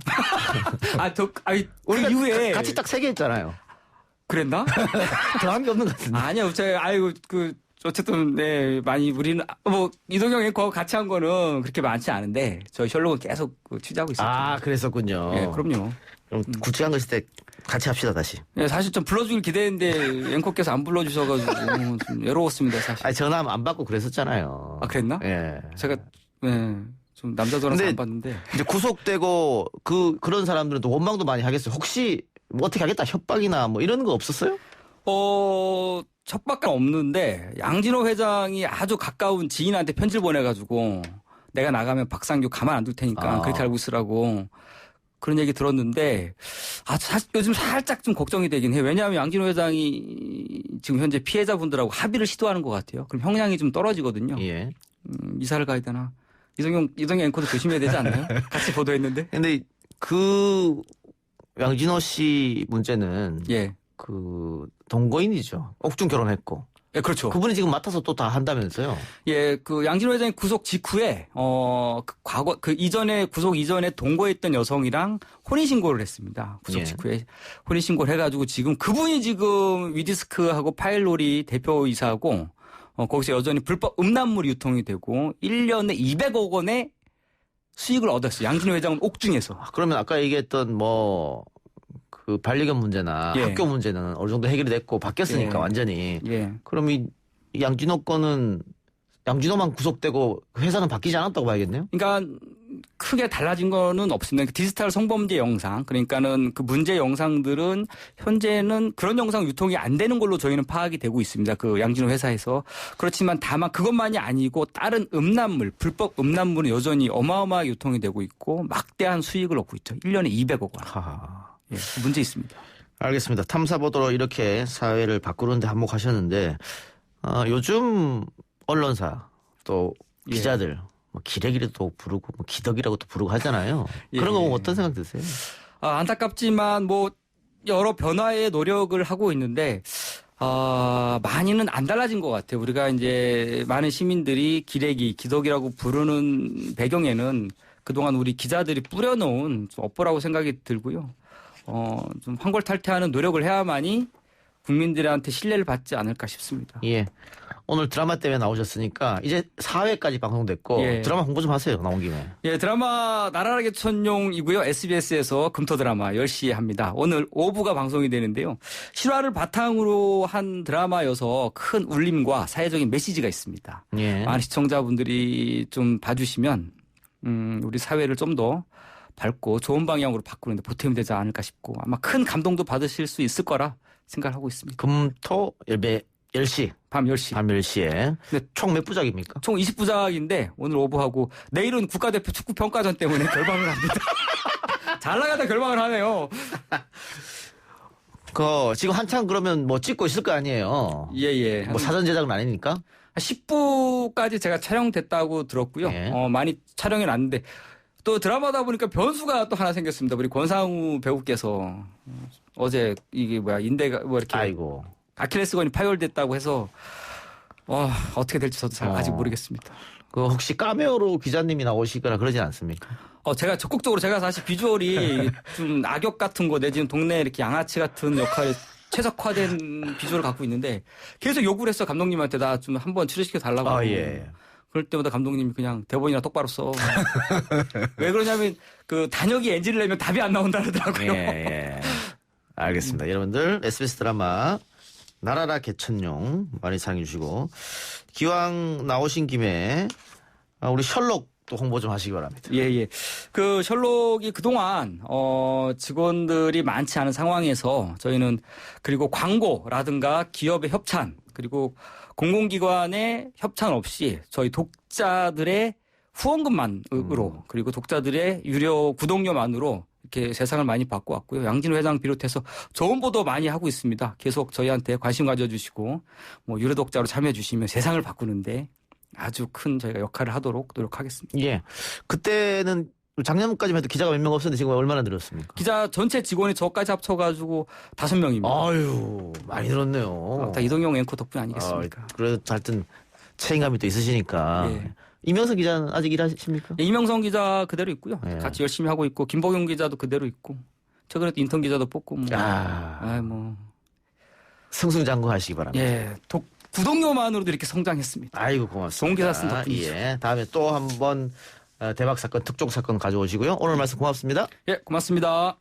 그 이후에 같이 딱 세 개 했잖아요. 그랬나? 더한 게 없는 것 같은데. 아니요, 어쨌든 네 많이 우리는 뭐 이동영 앵커하고 같이 한 거는 그렇게 많지 않은데 저희 셜록은 계속 취재하고 있었죠. 아, 그랬었군요. 예, 그럼요. 그럼 굵직한 거 있을 때 같이 합시다 다시. 네, 사실 좀 불러주길 기대했는데 앵커께서 안 불러주셔가지고 좀 외로웠습니다, 사실. 아니 전화 안 받고 그랬었잖아요. 아, 그랬나? 예. 제가 좀 남자들한테 근데 안 봤는데. 이제 구속되고 그런 사람들은 또 원망도 많이 하겠어요. 혹시 뭐 어떻게 하겠다 협박이나 뭐 이런 거 없었어요? 협박은 없는데 양진호 회장이 아주 가까운 지인한테 편지를 보내가지고 내가 나가면 박상규 가만 안 둘 테니까 그렇게 알고 있으라고 그런 얘기 들었는데 사실 요즘 살짝 좀 걱정이 되긴 해요. 왜냐하면 양진호 회장이 지금 현재 피해자분들하고 합의를 시도하는 것 같아요. 그럼 형량이 좀 떨어지거든요. 예. 이사를 가야 되나? 이동영 앵커도 조심해야 되지 않나요? 같이 보도했는데. 근데 그 양진호 씨 문제는 예. 그 동거인이죠. 옥중 결혼했고. 예, 그렇죠. 그분이 지금 맡아서 또 다 한다면서요. 예, 그 양진호 회장이 구속 직후에 구속 이전에 동거했던 여성이랑 혼인 신고를 했습니다. 구속 예. 직후에 혼인 신고를 해가지고 그분이 지금 위디스크하고 파일놀이 대표이사고 거기서 여전히 불법 음란물 유통이 되고 1년에 200억 원의 수익을 얻었어요. 양진호 회장은 옥중에서. 그러면 아까 얘기했던 뭐 그 반려견 문제나 예. 학교 문제는 어느 정도 해결이 됐고 바뀌었으니까 예. 완전히. 예. 그럼 이 양진호 건은 양진호만 구속되고 회사는 바뀌지 않았다고 봐야겠네요. 그러니까 크게 달라진 거는 없습니다. 디지털 성범죄 영상, 그러니까는 그 문제 영상들은 현재는 그런 영상 유통이 안 되는 걸로 저희는 파악이 되고 있습니다. 그 양진호 회사에서. 그렇지만 다만 그것만이 아니고 다른 음란물, 불법 음란물은 여전히 어마어마하게 유통이 되고 있고 막대한 수익을 얻고 있죠. 1년에 200억 원. 하하. 예, 문제 있습니다. 알겠습니다. 탐사보도로 이렇게 사회를 바꾸는데 한몫하셨는데 요즘 언론사 또 예. 기자들 뭐 기레기라도 부르고 뭐 기덕이라고도 부르고 하잖아요. 예. 그런 거 보면 어떤 생각 드세요? 안타깝지만 뭐 여러 변화의 노력을 하고 있는데 많이는 안 달라진 것 같아요. 우리가 이제 많은 시민들이 기레기, 기덕이라고 부르는 배경에는 그동안 우리 기자들이 뿌려놓은 좀 업보라고 생각이 들고요. 좀 환골탈퇴하는 노력을 해야만이 국민들한테 신뢰를 받지 않을까 싶습니다. 예. 오늘 드라마 때문에 나오셨으니까 이제 4회까지 방송됐고 예. 드라마 홍보 좀 하세요. 나온 김에. 예, 드라마 나라라게 천룡이고요. SBS에서 금토 드라마 10시에 합니다. 오늘 5부가 방송이 되는데요. 실화를 바탕으로 한 드라마여서 큰 울림과 사회적인 메시지가 있습니다. 예. 많은 시청자분들이 좀 봐주시면 우리 사회를 좀 더 밝고 좋은 방향으로 바꾸는데 보탬이 되지 않을까 싶고 아마 큰 감동도 받으실 수 있을 거라 생각을 하고 있습니다. 금토 10시. 밤 10시. 밤 10시에. 네. 총 몇 부작입니까? 총 20부작인데 오늘 오버하고 내일은 국가대표 축구 평가전 때문에 결방을 합니다. 잘 나가다 결방을 하네요. 지금 한창 그러면 뭐 찍고 있을 거 아니에요. 예. 뭐 사전 제작은 아니니까. 10부까지 제가 촬영됐다고 들었고요. 예. 많이 촬영해 놨는데 또 드라마다 보니까 변수가 또 하나 생겼습니다. 우리 권상우 배우께서 어제 이게 인대가 뭐 이렇게 아이고. 아킬레스건이 파열됐다고 해서 어떻게 될지 저도 잘 아직 모르겠습니다. 혹시 카메오로 기자님이 나오시거나 그러진 않습니까? 제가 적극적으로 제가 사실 비주얼이 좀 악역 같은 거 내지는 동네 이렇게 양아치 같은 역할에 최적화된 비주얼을 갖고 있는데 계속 요구를 했어. 감독님한테 나 좀 한번 출연시켜 달라고. 예. 그럴 때마다 감독님이 그냥 대본이나 똑바로 써. 왜 그러냐면 단역이 NG를 내면 답이 안 나온다 그러더라고요. 예. 알겠습니다. 여러분들 SBS 드라마 나라라 개천용 많이 사랑해 주시고 기왕 나오신 김에 우리 셜록도 홍보 좀 하시기 바랍니다. 예. 셜록이 그동안 직원들이 많지 않은 상황에서 저희는 그리고 광고라든가 기업의 협찬 그리고 공공기관의 협찬 없이 저희 독자들의 후원금만으로 그리고 독자들의 유료 구독료만으로 이렇게 세상을 많이 바꿔왔고요. 양진호 회장 비롯해서 좋은 보도 많이 하고 있습니다. 계속 저희한테 관심 가져주시고 유료 독자로 참여해 주시면 세상을 바꾸는데 아주 큰 저희가 역할을 하도록 노력하겠습니다. 예. 그때는 작년까지만 해도 기자가 몇 명 없었는데 지금 얼마나 늘었습니까? 기자 전체 직원이 저까지 합쳐가지고 5명입니다. 아유, 많이 늘었네요. 다 이동영 앵커 덕분 아니겠습니까? 그래도 하여튼 책임감이 또 있으시니까. 예. 이명석 기자는 아직 일하십니까? 이명성 기자 그대로 있고요. 예. 같이 열심히 하고 있고 김복용 기자도 그대로 있고 최근에 또 인턴 기자도 뽑고 승승장구하시기 바랍니다. 예. 구독료만으로도 이렇게 성장했습니다. 아이고 고맙습니다. 좋은 기사 쓴 덕분이죠. 예, 다음에 또 한번 대박 사건, 특종 사건 가져오시고요. 오늘 말씀 고맙습니다. 예, 고맙습니다.